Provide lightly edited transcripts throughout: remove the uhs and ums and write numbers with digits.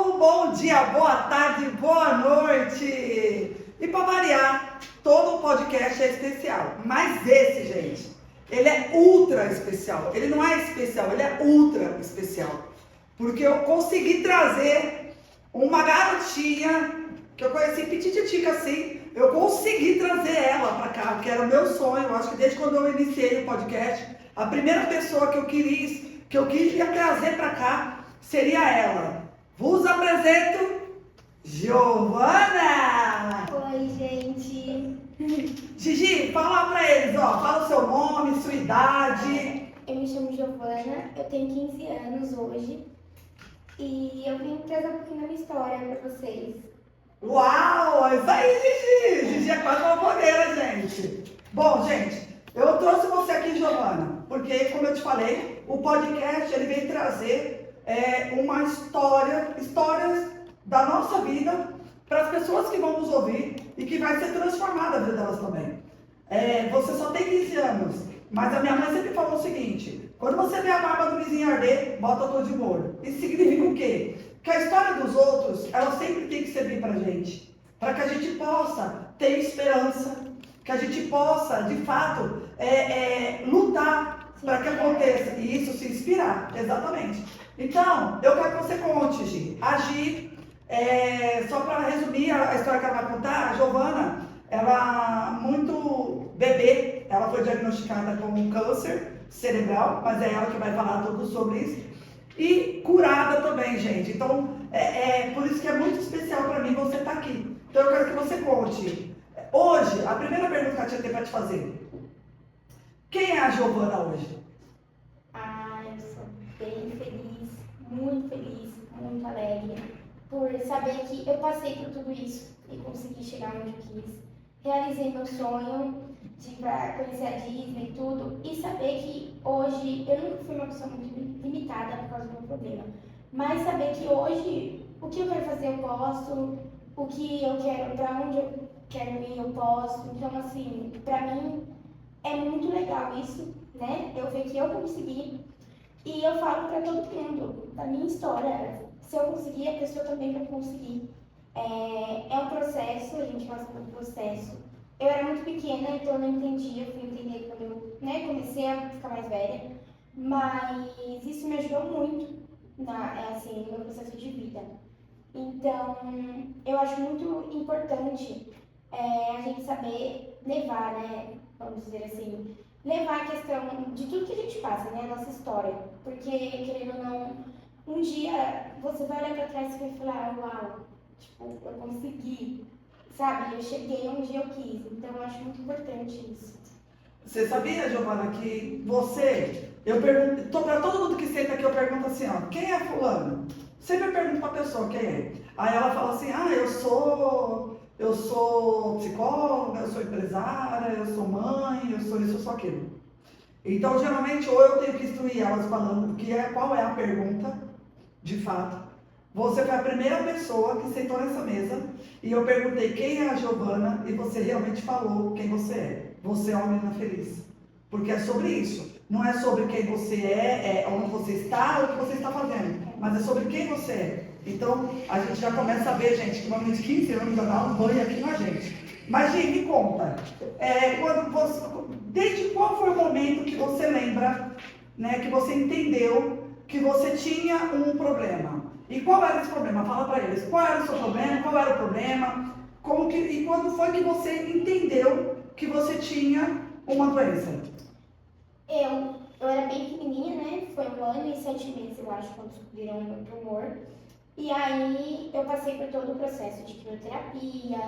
Bom dia, boa tarde, boa noite! E para variar, todo podcast é especial, mas esse, gente, ele é ultra especial. Ele não é especial, ele é ultra especial. Porque eu consegui trazer uma garotinha que eu conheci pitititica assim, eu consegui trazer ela para cá, que era o meu sonho. Eu acho que desde quando eu iniciei o podcast, a primeira pessoa que eu queria trazer para cá seria ela. Vos apresento Giovana! Oi, gente! Gigi, fala pra eles, ó, fala o seu nome, sua idade. Eu me chamo Giovana, eu tenho 15 anos hoje e eu vim trazer um pouquinho da minha história pra vocês. Uau, é isso aí, Gigi! Gigi é quase uma blogueira, gente. Bom, gente, eu trouxe você aqui, Giovana, porque, como eu te falei, o podcast ele vem trazer uma histórias da nossa vida para as pessoas que vão nos ouvir e que vai ser transformada a vida delas também. Você só tem 15 anos, mas a minha mãe sempre falou o seguinte: quando você vê a barba do vizinho arder, bota tudo de molho. Isso significa o quê? Que a história dos outros, ela sempre tem que servir pra gente, para que a gente possa ter esperança, que a gente possa, de fato, lutar para que aconteça, e isso se inspirar, exatamente. Então, eu quero que você conte, Gi. A Gi, só para resumir a história que ela vai contar, a Giovana, ela, muito bebê, ela foi diagnosticada com um câncer cerebral, mas é ela que vai falar tudo sobre isso. E curada também, gente. Então, por isso que é muito especial para mim você estar aqui. Então, eu quero que você conte. Hoje, a primeira pergunta que eu tinha para te fazer: quem é a Giovana hoje? Eu sou bem feliz, muito alegre por saber que eu passei por tudo isso e consegui chegar onde eu quis. Realizei meu sonho de ir pra conhecer a Disney e tudo, e saber que hoje eu nunca fui uma pessoa muito limitada por causa do meu problema, mas saber que hoje o que eu quero fazer eu posso, o que eu quero, pra onde eu quero ir eu posso. Então, assim, pra mim é muito legal isso, né? Eu ver que eu consegui, e eu falo pra todo mundo da minha história: se eu conseguir, a pessoa também vai conseguir. É um processo, a gente passa por um processo. Eu era muito pequena, então eu não entendia, eu fui entender quando eu comecei a ficar mais velha, mas isso me ajudou muito no meu processo de vida. Então, eu acho muito importante a gente saber levar, né, vamos dizer assim, levar a questão de tudo que a gente passa, né, a nossa história, porque, querendo ou não, um dia você vai olhar pra trás e vai falar: uau, tipo, eu consegui, sabe? Eu cheguei onde eu quis. Então, eu acho muito importante isso. Você sabia, Giovana, que você... Eu pergunto, para todo mundo que senta aqui, eu pergunto assim, ó: quem é fulano? Sempre eu pergunto pra pessoa quem é. Aí ela fala assim: eu sou psicóloga, eu sou empresária, eu sou mãe, eu sou isso, eu sou aquilo. Então, geralmente, ou eu tenho que instruir elas falando qual é a pergunta, de fato. Você foi a primeira pessoa que sentou nessa mesa e eu perguntei quem é a Giovana e você realmente falou quem você é. Você é uma menina feliz. Porque é sobre isso. Não é sobre quem você onde você está ou o que você está fazendo, mas é sobre quem você é. Então, a gente já começa a ver, gente, que uma menina de 15 anos já dá um banho aqui na gente. Mas, gente, me conta, desde qual foi o momento que você lembra, né, que você entendeu que você tinha um problema? E qual era esse problema? Fala para eles. Qual era o seu problema? Qual era o problema? E quando foi que você entendeu que você tinha uma doença? Eu era bem pequenininha, né? Foi 1 ano e 7 meses, eu acho, quando descobriram o meu tumor. E aí eu passei por todo o processo de quimioterapia,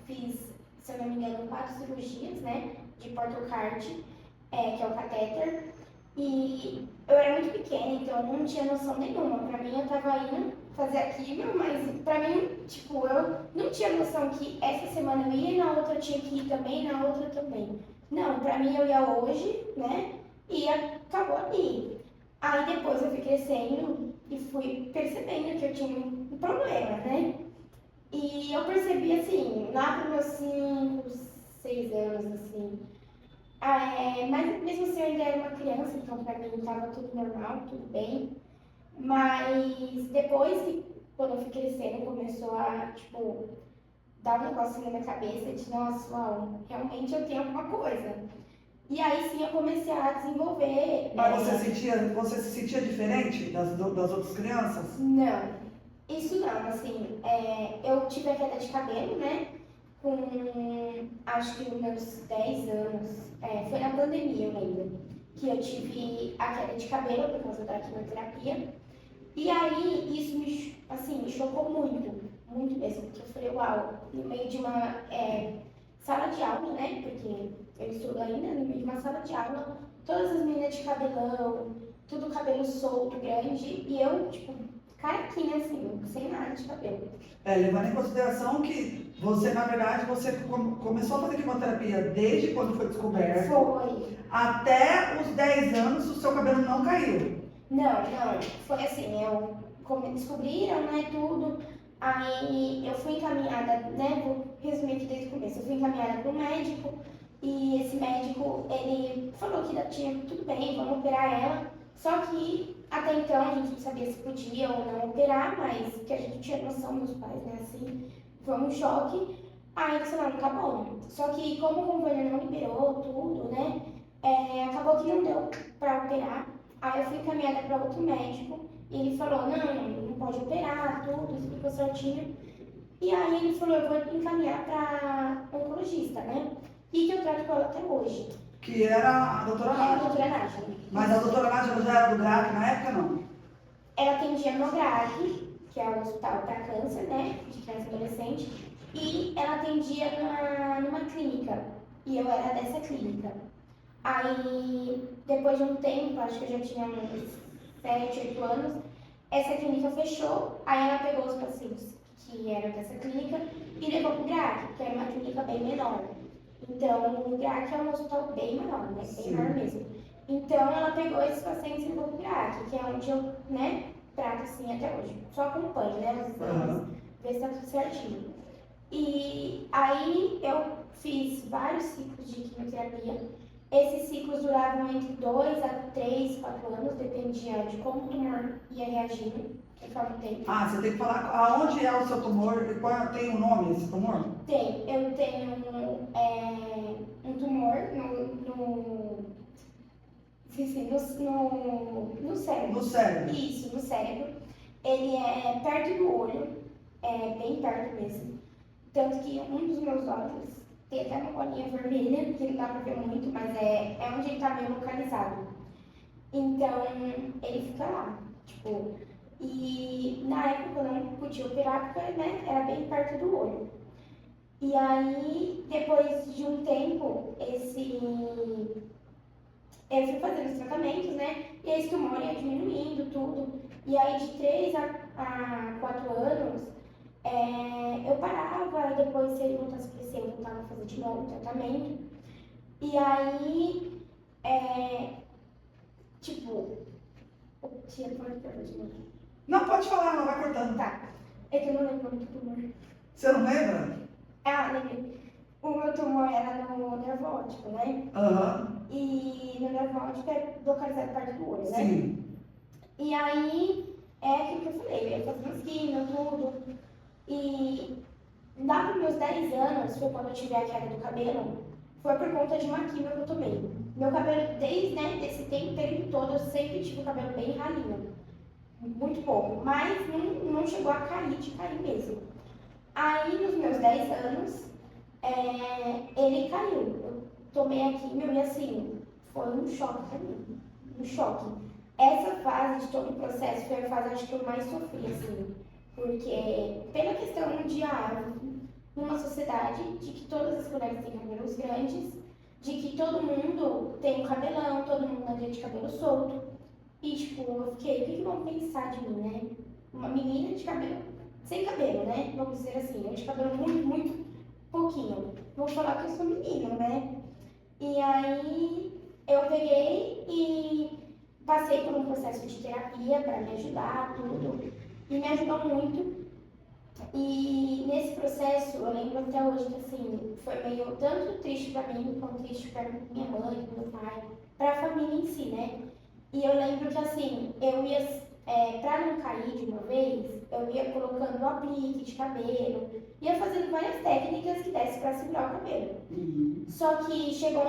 fiz, se eu não me engano, 4 cirurgias, né? De portocard, que é o catéter. E eu era muito pequena, então eu não tinha noção nenhuma. Pra mim, eu tava indo fazer a quimio, mas pra mim, tipo, eu não tinha noção que essa semana eu ia e na outra eu tinha que ir também, na outra também. Não, pra mim eu ia hoje, né? E acabou ali. Aí depois eu fui crescendo e fui percebendo que eu tinha um problema, né? E eu percebi assim, lá para meus 5, 6 anos, assim. Mas mesmo assim eu ainda era uma criança, então pra mim estava tudo normal, tudo bem. Mas depois que quando eu fui crescendo, começou a, tipo, dar um negocinho na minha cabeça de, nossa, uau, realmente eu tenho alguma coisa. E aí sim eu comecei a desenvolver. Mas você se sentia diferente das outras crianças? Não, isso não, assim, eu tive a queda de cabelo, né? Com, acho que nos meus 10 anos, foi na pandemia, eu lembro, que eu tive a queda de cabelo por causa da quimioterapia. E aí, isso me chocou muito, muito mesmo, porque eu falei, uau, no meio de uma sala de aula, né, porque eu estudo ainda, no meio de uma sala de aula, todas as meninas de cabelão, tudo cabelo solto, grande, e eu, tipo, carequinha assim, sem nada de cabelo. Levando em consideração que você, na verdade, você começou a fazer quimioterapia desde quando foi descoberto. Foi. Até os 10 anos o seu cabelo não caiu. Não, foi assim, descobriram, né, tudo, aí eu fui encaminhada, né, vou resumir aqui desde o começo, eu fui encaminhada para um médico, e esse médico, ele falou que tinha tudo bem, vamos operar ela, só que até então a gente não sabia se podia ou não operar, mas que a gente tinha noção, meus pais, né, assim, foi um choque, aí eles falaram, tá bom, só que como o governo não liberou tudo, né, acabou que não deu para operar. Aí eu fui encaminhada para outro médico e ele falou, não pode operar, tudo, explicou certinho. E aí ele falou, eu vou encaminhar para oncologista, né? E que eu trato com ela até hoje. Que era a doutora É a Nádia. doutora Nádia. Mas a doutora Nádia já era do GRAC na época, não? Ela atendia no GRAC, que é o hospital para câncer, né? De criança e adolescente. E ela atendia numa clínica. E eu era dessa clínica. Aí, depois de um tempo, acho que eu já tinha uns 7, 8 anos, essa clínica fechou, aí ela pegou os pacientes que eram dessa clínica e levou para o GRAC, que era uma clínica bem menor. Então, o GRAC é um hospital bem maior, né? Bem maior mesmo. Então, ela pegou esses pacientes e levou para o GRAC, que é onde eu, né, trato assim até hoje. Só acompanho, né, os exames, ver se tá tudo certinho. E aí, eu fiz vários ciclos de quimioterapia. Esses ciclos duravam entre 2 a 3, 4 anos, dependia de como o tumor ia reagindo, conforme o tempo. Ah, você tem que falar aonde é o seu tumor, tem um nome esse tumor? Eu tenho um tumor no cérebro. No cérebro. Isso, no cérebro. Ele é perto do olho, bem perto mesmo. Tanto que um dos meus olhos tem até uma bolinha vermelha, que não dá pra ver muito, mas é onde ele tá meio localizado. Então, ele fica lá, tipo, e na época eu não podia operar porque, né, era bem perto do olho. E aí, depois de um tempo, eu fui fazendo os tratamentos, né, e esse tumor ia diminuindo tudo. E aí, de 3 a 4 anos, eu parava e depois, se ele voltasse a crescer, eu voltava a fazer de novo o tratamento. E aí, tipo, tinha pode perder de novo. Não, pode falar, não vai cortando. Tá, é que eu não lembro muito do tumor. Você não lembra? Ah, lembrei. O meu tumor era no nervo óptico, né? Aham. E no nervo óptico é localizado perto do olho, né? Sim. E aí, é aquilo que eu falei, eu ia fazendo quimio, tudo. E lá para meus 10 anos, foi quando eu tive a queda do cabelo, foi por conta de uma quimio que eu tomei. Meu cabelo, desde esse período todo, eu sempre tive o cabelo bem ralinho. Muito pouco, mas não chegou a cair, de cair mesmo. Aí, nos meus 10 anos, ele caiu. Eu tomei a quimio e assim, foi um choque pra mim. Um choque. Essa fase de todo o processo foi a fase, acho que eu mais sofri, assim. Porque, pela questão mundial, numa sociedade de que todas as mulheres têm cabelos grandes, de que todo mundo tem um cabelão, todo mundo anda de cabelo solto. E, tipo, eu fiquei, o que vão pensar de mim, né? Uma menina de cabelo, sem cabelo, né? Vamos dizer assim, eu de cabelo muito, muito pouquinho. Vou falar que eu sou menina, né? E aí, eu peguei e passei por um processo de terapia para me ajudar, tudo. E me ajudou muito. E nesse processo, eu lembro até hoje que, assim, foi meio tanto triste pra mim, quanto triste pra minha mãe, meu pai, pra família em si, né? E eu lembro que, assim, eu ia Pra não cair de uma vez, eu ia colocando o aplique de cabelo, ia fazendo várias técnicas que desse pra segurar o cabelo. Só que chegou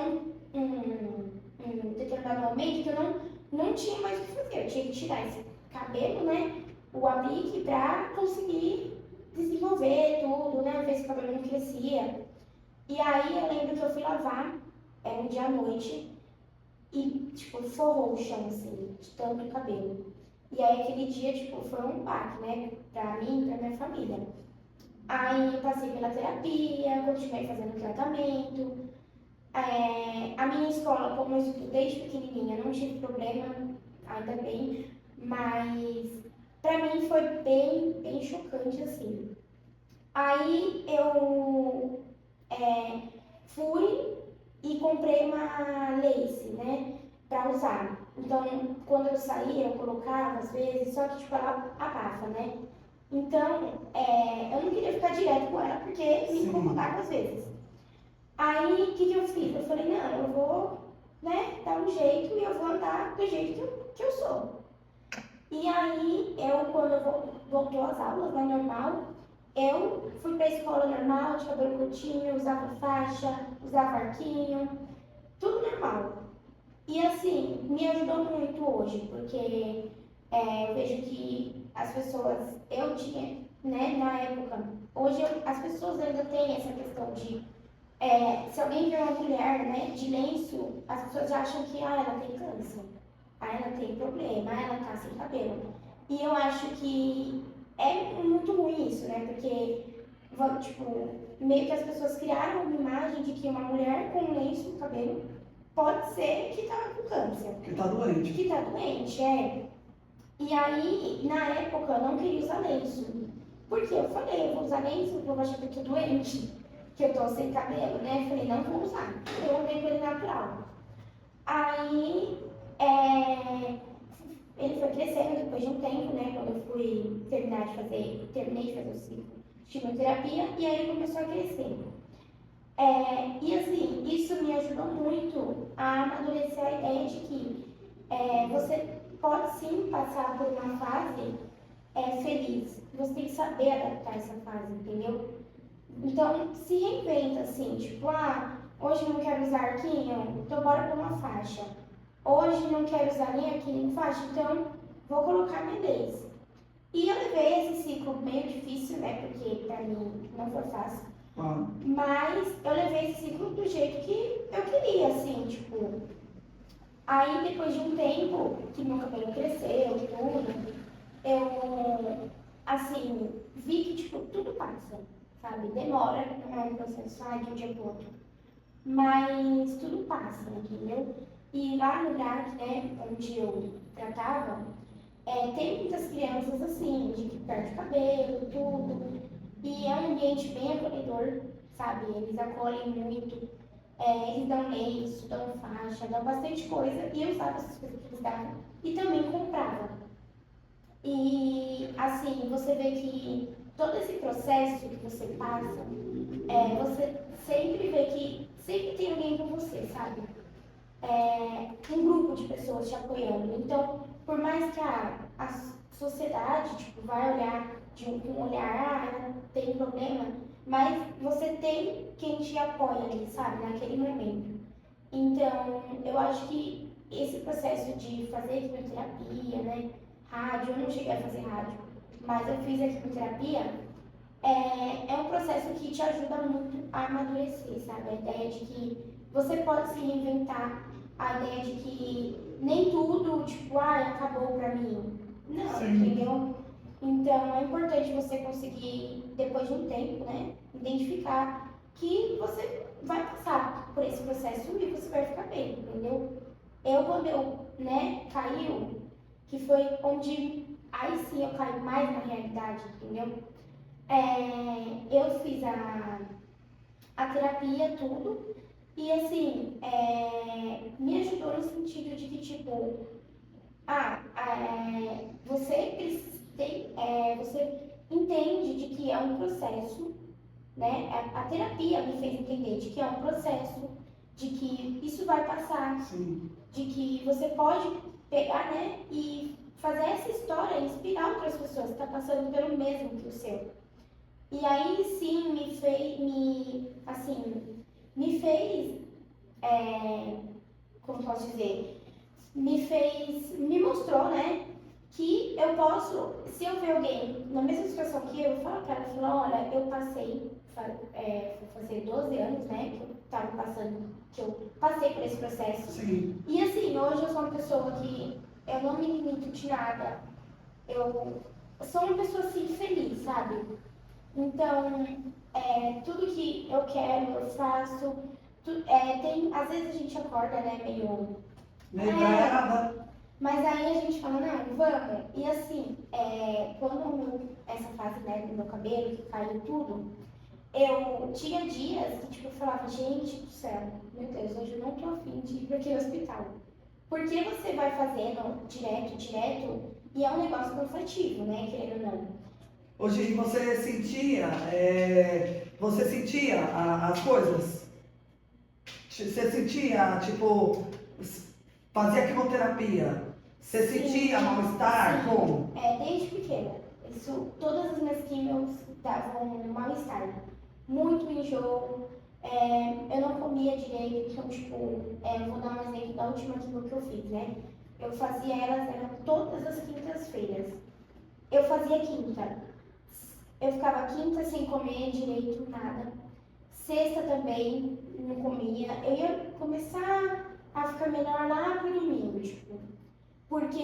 um determinado momento que eu não tinha mais o que fazer. Eu tinha que tirar esse cabelo, né? O aplique pra conseguir desenvolver tudo, né? Ver se o cabelo não crescia. E aí eu lembro que eu fui lavar, era um dia à noite, e tipo, forrou o chão, assim, de tanto cabelo. E aí aquele dia, tipo, foi um baque, né? Pra mim e pra minha família. Aí eu passei pela terapia, continuei fazendo tratamento. A minha escola, como eu estudo desde pequenininha, não tive problema, ainda bem, mas pra mim foi bem chocante, assim. Aí eu fui e comprei uma lace, né, pra usar. Então, quando eu saía, eu colocava às vezes, só que tipo, ela abafa, né? Então, eu não queria ficar direto com ela porque me incomodava às vezes. Aí, o que eu fiz? Eu falei, não, eu vou, né, dar um jeito e eu vou andar do jeito que eu sou. E aí, quando voltou às aulas, né, normal, eu fui pra escola normal, de cabelo curtinho, usava faixa, usava arquinho, tudo normal. E assim, me ajudou muito hoje, porque eu vejo que as pessoas, eu tinha, né, na época, hoje as pessoas ainda têm essa questão de, se alguém vê uma mulher, né, de lenço, as pessoas acham que, ela tem câncer, ela tem problema, ela tá sem cabelo. E eu acho que é muito ruim isso, né, porque, tipo, meio que as pessoas criaram uma imagem de que uma mulher com um lenço no cabelo pode ser que tá com câncer. Que tá doente. Que tá doente, E aí, na época, eu não queria usar lenço. Porque eu falei, eu vou usar lenço, porque eu vou achar que eu tô doente, que eu tô sem cabelo, né? Eu falei, não vou usar. Eu andei com ele natural. Aí, ele foi crescendo depois de um tempo, né? Quando eu fui terminei de fazer o ciclo de quimioterapia, e aí ele começou a crescer. E assim, isso me ajudou muito a amadurecer a ideia de que você pode sim passar por uma fase feliz. Você tem que saber adaptar essa fase, entendeu? Então, se reinventa assim, tipo, hoje não quero usar arquinho, então bora por uma faixa. Hoje não quero usar nem arquinho nem faixa, então vou colocar minha lace. E eu levei esse ciclo meio difícil, né? Porque pra mim não foi fácil. Mas eu levei esse ciclo do jeito que eu queria, assim, tipo. Aí depois de um tempo que meu cabelo cresceu e tudo, eu, assim, vi que, tipo, tudo passa, sabe? Demora, não é um processo de um dia pro outro. Mas tudo passa, entendeu? E lá no lugar, né, onde eu tratava, tem muitas crianças assim, de que perde o cabelo, tudo. E é um ambiente bem acolhedor, sabe? Eles acolhem muito, eles dão lenço, dão faixa, dão bastante coisa. E eu usava essas coisas que eles davam e também comprava. E assim, você vê que todo esse processo que você passa, você sempre vê que sempre tem alguém com você, sabe? Um grupo de pessoas te apoiando. Então, por mais que a sociedade tipo, vai olhar com um olhar, ela tem problema, mas você tem quem te apoia ali, sabe, naquele momento. Então, eu acho que esse processo de fazer quimioterapia, né, rádio, eu não cheguei a fazer rádio, mas eu fiz a quimioterapia, é um processo que te ajuda muito a amadurecer, sabe? A ideia de que você pode se reinventar, a ideia de que nem tudo, tipo, acabou pra mim. Não, sim, entendeu? Então, é importante você conseguir, depois de um tempo, né, identificar que você vai passar por esse processo e você vai ficar bem, entendeu? Quando eu, né, caiu, que foi onde, aí sim eu caí mais na realidade, entendeu? Eu fiz a terapia, tudo, e assim, me ajudou no sentido de que, tipo, você você entende de que é um processo, né? A terapia me fez entender de que é um processo, de que isso vai passar, sim, de que você pode pegar, né, e fazer essa história e inspirar outras pessoas que estão passando pelo mesmo que o seu. E aí sim me fez, como posso dizer, me mostrou, né, que eu posso, se eu ver alguém na mesma situação que eu falo pra ela, olha, eu passei, vou fazer 12 anos, né, que eu passei por esse processo. Sim. E assim, hoje eu sou uma pessoa que eu não me limito de nada. Eu sou uma pessoa assim feliz, sabe? Então, tudo que eu quero, eu faço. Às vezes a gente acorda, né, meio. Negada. Mas aí a gente fala, não, vamos. E assim, essa fase, né, do meu cabelo, que caiu tudo, eu tinha dias que, tipo, eu falava, gente do céu, meu Deus, hoje eu não tô afim de ir para aquele hospital. Porque você vai fazendo direto, e é um negócio cansativo, né, querendo ou não. Hoje você sentia as coisas? Você sentia, tipo, fazia quimioterapia? Você sentia mal-estar? Sim. Como? Desde pequena. Todas as minhas quimios davam mal-estar. Muito enjoo. Eu não comia direito, então, tipo, vou dar um exemplo da última quimio que eu fiz, né? Eu fazia eram todas as quintas-feiras. Eu fazia quinta. Eu ficava quinta sem comer direito nada. Sexta também não comia. Eu ia começar a ficar melhor lá pro domingo, tipo. Porque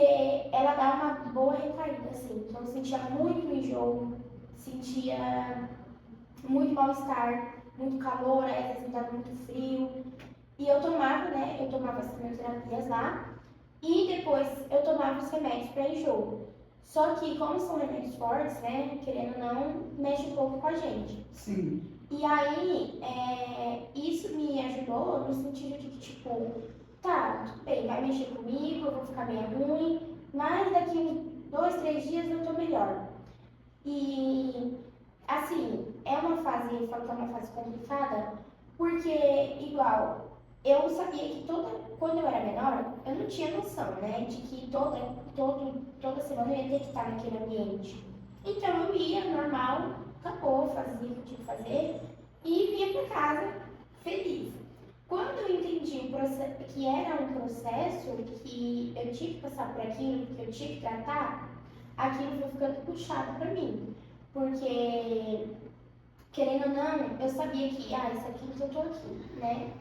ela dá uma boa recaída, assim. Então eu sentia muito enjoo, sentia muito mal-estar, muito calor, aí às vezes me dava muito frio. E eu tomava, né? Eu tomava as quimioterapias lá. E depois eu tomava os remédios para enjoo. Só que como são remédios fortes, né? Querendo ou não, mexe um pouco com a gente. Sim. E aí, isso me ajudou no sentido de que, tipo, tá, tudo bem, vai mexer comigo, eu vou ficar meio ruim, mas daqui uns 2, 3 dias eu tô melhor. E, assim, eu falo que é uma fase complicada, porque, igual, eu sabia que quando eu era menor, eu não tinha noção, né, de que toda semana eu ia ter que estar naquele ambiente. Então eu ia normal, acabou, fazia o que eu tinha que fazer e vinha para casa feliz. Quando eu entendi que era um processo que eu tinha que passar por aquilo, que eu tinha que tratar, aquilo foi ficando puxado para mim. Porque, querendo ou não, eu sabia que, isso aqui eu tô aqui, né?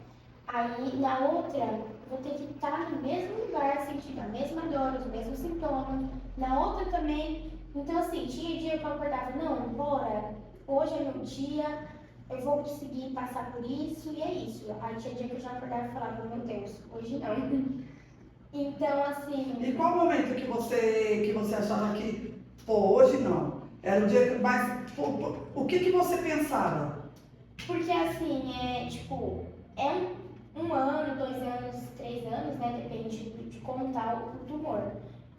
Aí, na outra, vou ter que estar no mesmo lugar, sentindo a mesma dor, os mesmos sintomas. Na outra também. Então, assim, tinha dia que eu acordava, não, bora, hoje é meu dia, eu vou conseguir passar por isso, e é isso. Aí tinha dia que eu já acordava e falava, meu Deus, hoje não. Então, assim... E qual momento que você achava que, pô, hoje não? Era o dia que mais... O que você pensava? Porque, assim, um ano, 2 anos, 3 anos, né? Depende de como tá o tumor.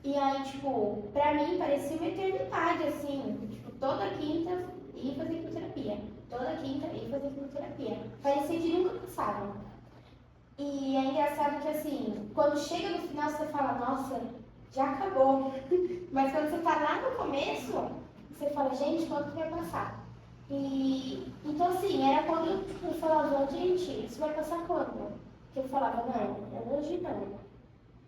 E aí, tipo, pra mim parecia uma eternidade, assim. Tipo, toda quinta ia fazer quimioterapia. Toda quinta ia fazer quimioterapia. Parecia que nunca passava. E é engraçado que, assim, quando chega no final você fala, nossa, já acabou. Mas quando você tá lá no começo, você fala, gente, quando que vai passar? Então, assim, era quando eu falava, gente, isso vai passar quando? Que eu falava, não, hoje não.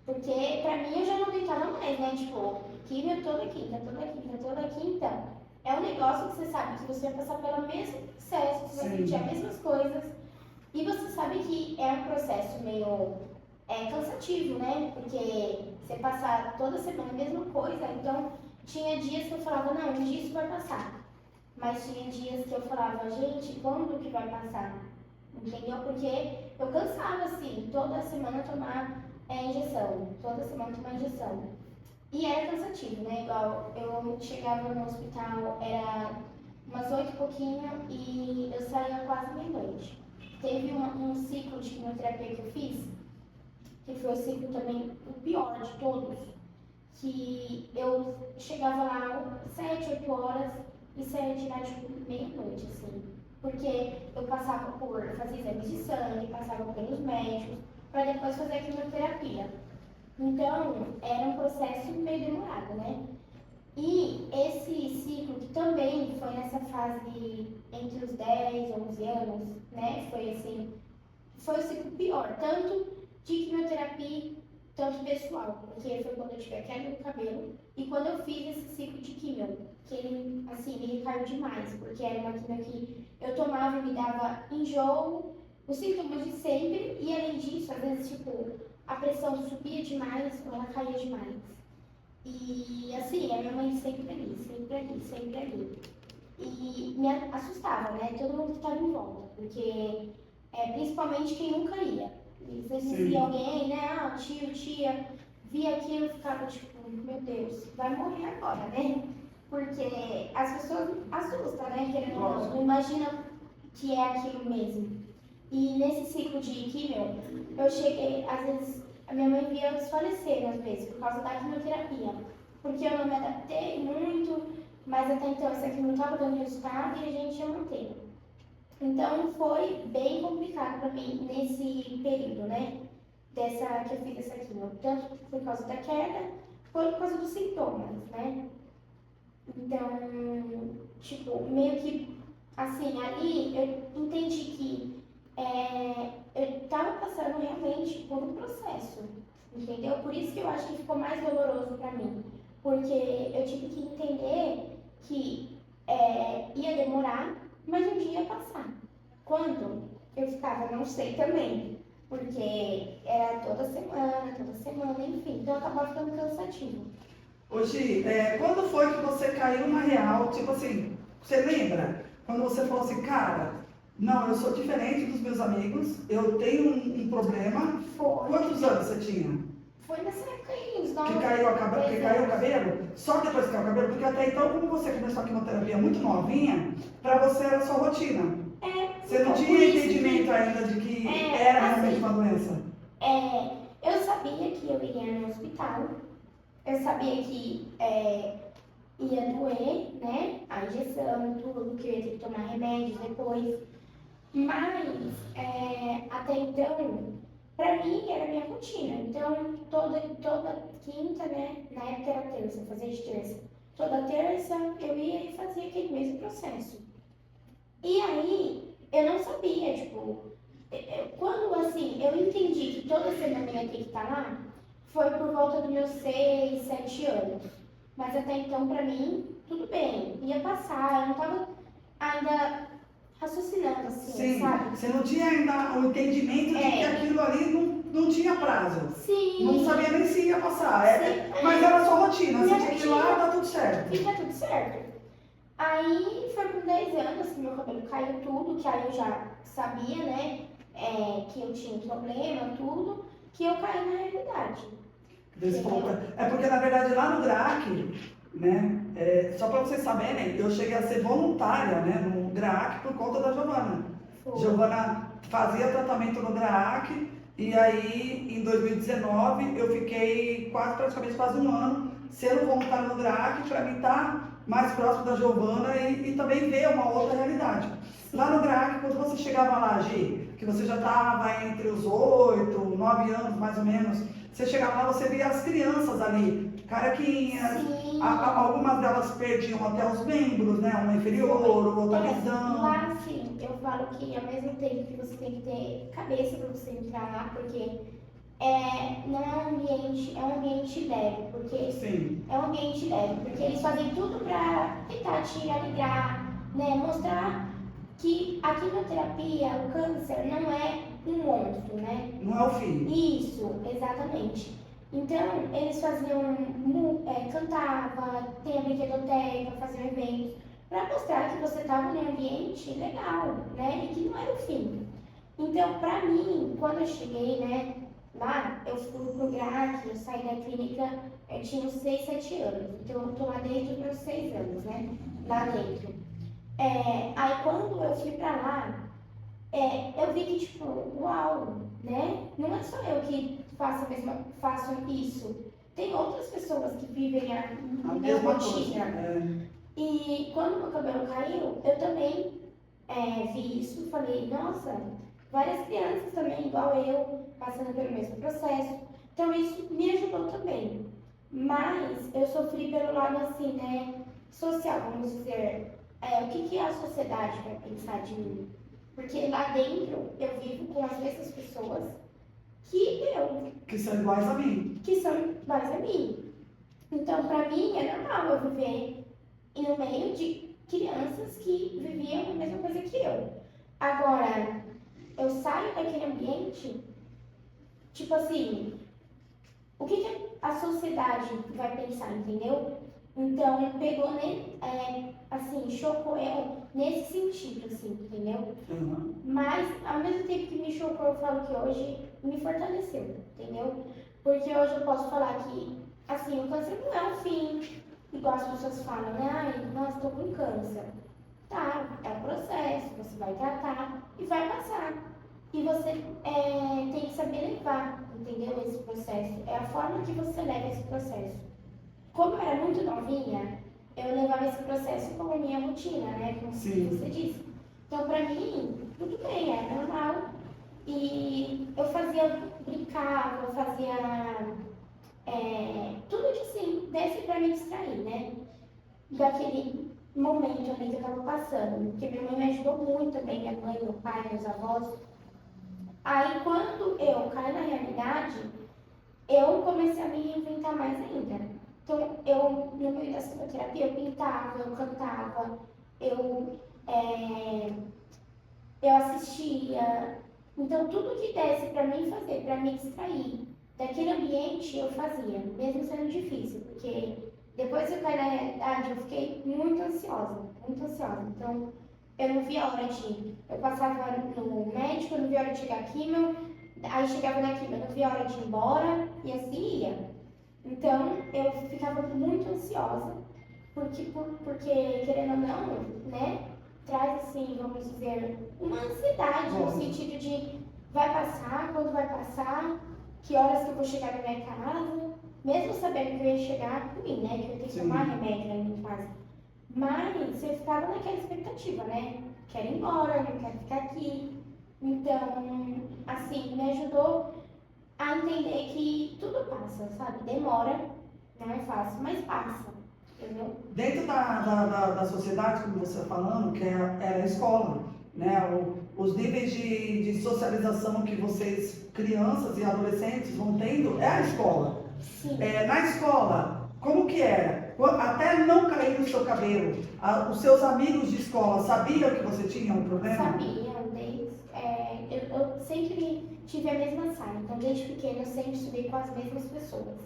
Porque pra mim eu já não aguentava mais, né? Tipo, químio toda quinta. É um negócio que você sabe que você vai passar pelo mesmo processo, você vai sentir as mesmas coisas. E você sabe que é um processo meio cansativo, né? Porque você passar toda semana a mesma coisa. Então, tinha dias que eu falava, não, um dia isso vai passar. Mas tinha dias que eu falava, gente, quando que vai passar? Entendeu? Porque eu cansava, assim, toda semana tomar injeção. Toda semana tomar injeção. E era cansativo, né? Igual, eu chegava no hospital, era umas 8 e pouquinho e eu saía quase meia-noite. Teve um ciclo de quimioterapia que eu fiz, que foi o ciclo também o pior de todos, que eu chegava lá 7, 8 horas e saía de lá tipo meia-noite, assim. Porque eu fazia exames de sangue, passava pelos médicos, para depois fazer a quimioterapia. Então, era um processo meio demorado, né? E esse ciclo, que também foi nessa fase entre os 10 e 11 anos, né? Foi assim, foi o ciclo pior, tanto de quimioterapia, tanto pessoal, porque foi quando eu tive a queda do cabelo e quando eu fiz esse ciclo de quimio, que ele, assim, me recaiu demais, porque era uma quimio que eu tomava e me dava enjoo, os sintomas de sempre, e além disso, às vezes, tipo, a pressão subia demais ou ela caía demais. E assim, a minha mãe sempre ali, sempre ali, sempre ali. E me assustava, né? Todo mundo que estava em volta, porque principalmente quem nunca ia. Às vezes Sim. via alguém, né? Ah, tio, tia, via aquilo e ficava tipo, meu Deus, vai morrer agora, né? Porque as pessoas assustam, né? Querendo ou não, não imaginam que é aquilo mesmo. E nesse ciclo de quimio, eu cheguei, às vezes, a minha mãe via eu desfalecer, às vezes, por causa da quimioterapia. Porque eu não me adaptei muito, mas até então essa quimio não estava dando resultado e a gente ia mantendo. Então foi bem complicado para mim nesse período, né? Que eu fiz essa quimio. Tanto por causa da queda, quanto por causa dos sintomas, né? Então, tipo, meio que, assim, ali eu entendi que eu estava passando realmente por um processo, entendeu? Por isso que eu acho que ficou mais doloroso para mim, porque eu tive que entender que ia demorar, mas um dia ia passar. Quando eu ficava, não sei também, porque era toda semana, enfim, então acabava ficando cansativo. Hoje, quando foi que você caiu na real? Tipo assim, você lembra? Quando você falou assim, cara, não, eu sou diferente dos meus amigos, eu tenho um problema. Foi. Quantos anos você tinha? Foi nessa época aí, uns Que 9, caiu, que 10 caiu o anos. cabelo? Só depois que caiu o cabelo? Porque até então, como você começou a quimioterapia muito novinha, pra você era sua rotina. Você não Então, por tinha isso entendimento que, ainda de que era realmente assim, uma doença. eu sabia que eu iria no hospital, eu sabia que ia doer, né, a injeção, tudo, que eu ia ter que tomar remédios depois, mas até então, pra mim era minha rotina, então toda quinta, né, na época era terça, eu fazia de terça, toda terça eu ia e fazia aquele mesmo processo. E aí, eu não sabia, tipo, quando assim, eu entendi que toda semana eu ia ter que estar lá, foi por volta dos meus 6, 7 anos. Mas até então, pra mim, tudo bem, ia passar, eu não tava ainda raciocinando assim, Sim, sabe? você não tinha ainda o entendimento de que aquilo ali não tinha prazo. Sim. Não sabia nem se ia passar. Sim, mas era a sua rotina. Você minha tinha que ir lá rotina. e tá tudo certo. Fica tudo certo. Aí foi com 10 anos que meu cabelo caiu tudo, que aí eu já sabia, né, que eu tinha um problema, tudo, que eu caí na realidade. É porque, na verdade, lá no GRAAC, né, só para vocês saberem, eu cheguei a ser voluntária, né, no GRAAC por conta da Giovana. Foi. Giovana fazia tratamento no GRAAC e aí, em 2019, eu fiquei praticamente quase um ano sendo voluntária no GRAAC para mim estar mais próximo da Giovana e também ver uma outra realidade. Lá no GRAAC, quando você chegava lá, Gi, que você já estava entre os 8, 9 anos mais ou menos, você chegava lá, você via as crianças ali, carequinhas, algumas delas perdiam até os membros, né? Uma inferior, outra visão. Lá, sim, eu falo que ao mesmo tempo que você tem que ter cabeça para você entrar lá, porque não é um ambiente leve, porque Sim. é um ambiente leve, porque eles fazem tudo para tentar te alegrar, né? Mostrar que a quimioterapia, o câncer, não é um monstro, né? Não é o fim. Isso, exatamente. Então, eles faziam, cantava, tem a brinquedoteca, faziam eventos, para mostrar que você estava num ambiente legal, né? E que não era o fim. Então, para mim, quando eu cheguei, né, lá, eu fui pro GRAAC, eu saí da clínica, eu tinha uns 6, 7 anos. Então, eu tô lá desde os meus 6 anos, né? Lá dentro. Aí, quando eu fui pra lá, eu vi que, tipo, uau, né? Não é só eu que faço isso. Tem outras pessoas que vivem a minha rotina. E quando meu cabelo caiu, eu também vi isso, falei, nossa, várias crianças também, igual eu, passando pelo mesmo processo. Então isso me ajudou também. Mas eu sofri pelo lado assim, né, social, vamos dizer. O que que a sociedade vai pensar de mim? Porque lá dentro eu vivo com as mesmas pessoas Que são iguais a mim. que são iguais a mim. Então, para mim, é normal eu viver no meio de crianças que viviam a mesma coisa que eu. Agora, eu saio daquele ambiente, tipo assim, o que que a sociedade vai pensar, entendeu? Então, pegou, assim, chocou eu nesse sentido, assim, entendeu? Uhum. Mas, ao mesmo tempo que me chocou, eu falo que hoje me fortaleceu, entendeu? Porque hoje eu posso falar que, assim, o câncer não é um fim, igual as pessoas falam, né? Ai, nossa, tô com câncer. Tá, é um processo, você vai tratar e vai passar. E você tem que saber levar, entendeu? Esse processo. É a forma que você leva esse processo. Como eu era muito novinha, eu levava esse processo como minha rotina, né? Como Sim. você disse. Então, pra mim, tudo bem, é normal. E eu fazia, brincava, eu fazia tudo que assim, desse pra me distrair, né? Daquele momento ali que eu tava passando. Porque minha mãe me ajudou muito também, minha mãe, meu pai, meus avós. Aí, quando eu caí na realidade, eu comecei a me reinventar mais ainda. Então, no meio da psicoterapia, eu pintava, eu cantava, eu, é, eu assistia. Então, tudo que desse para mim fazer, para me distrair daquele ambiente, eu fazia, mesmo sendo difícil, porque depois que eu caí na realidade, eu fiquei muito ansiosa, muito ansiosa. Então, eu não via a hora de. Eu passava no médico, eu não via a hora de chegar a químio, aí chegava na químio, eu não via a hora de ir embora, e assim ia. Então, eu ficava muito ansiosa, porque querendo ou não, né, traz assim, vamos dizer, uma ansiedade no sentido de vai passar, quando vai passar, que horas que eu vou chegar na minha casa, mesmo sabendo que eu ia chegar ruim, né, que eu ia ter que tomar remédio na minha casa. Mas você ficava naquela expectativa, né, quero ir embora, não quero ficar aqui. Então, assim, me ajudou a entender que tudo passa, sabe? Demora, não é fácil, mas passa, entendeu? Dentro da sociedade, como você está falando, que era a escola, né? Os níveis de socialização que vocês, crianças e adolescentes, vão tendo é a escola. Sim. Na escola, como que era? Até não cair no seu cabelo, os seus amigos de escola sabiam que você tinha um problema? Sabiam, eu sempre tive a mesma sala, então desde pequena eu sempre estudei com as mesmas pessoas.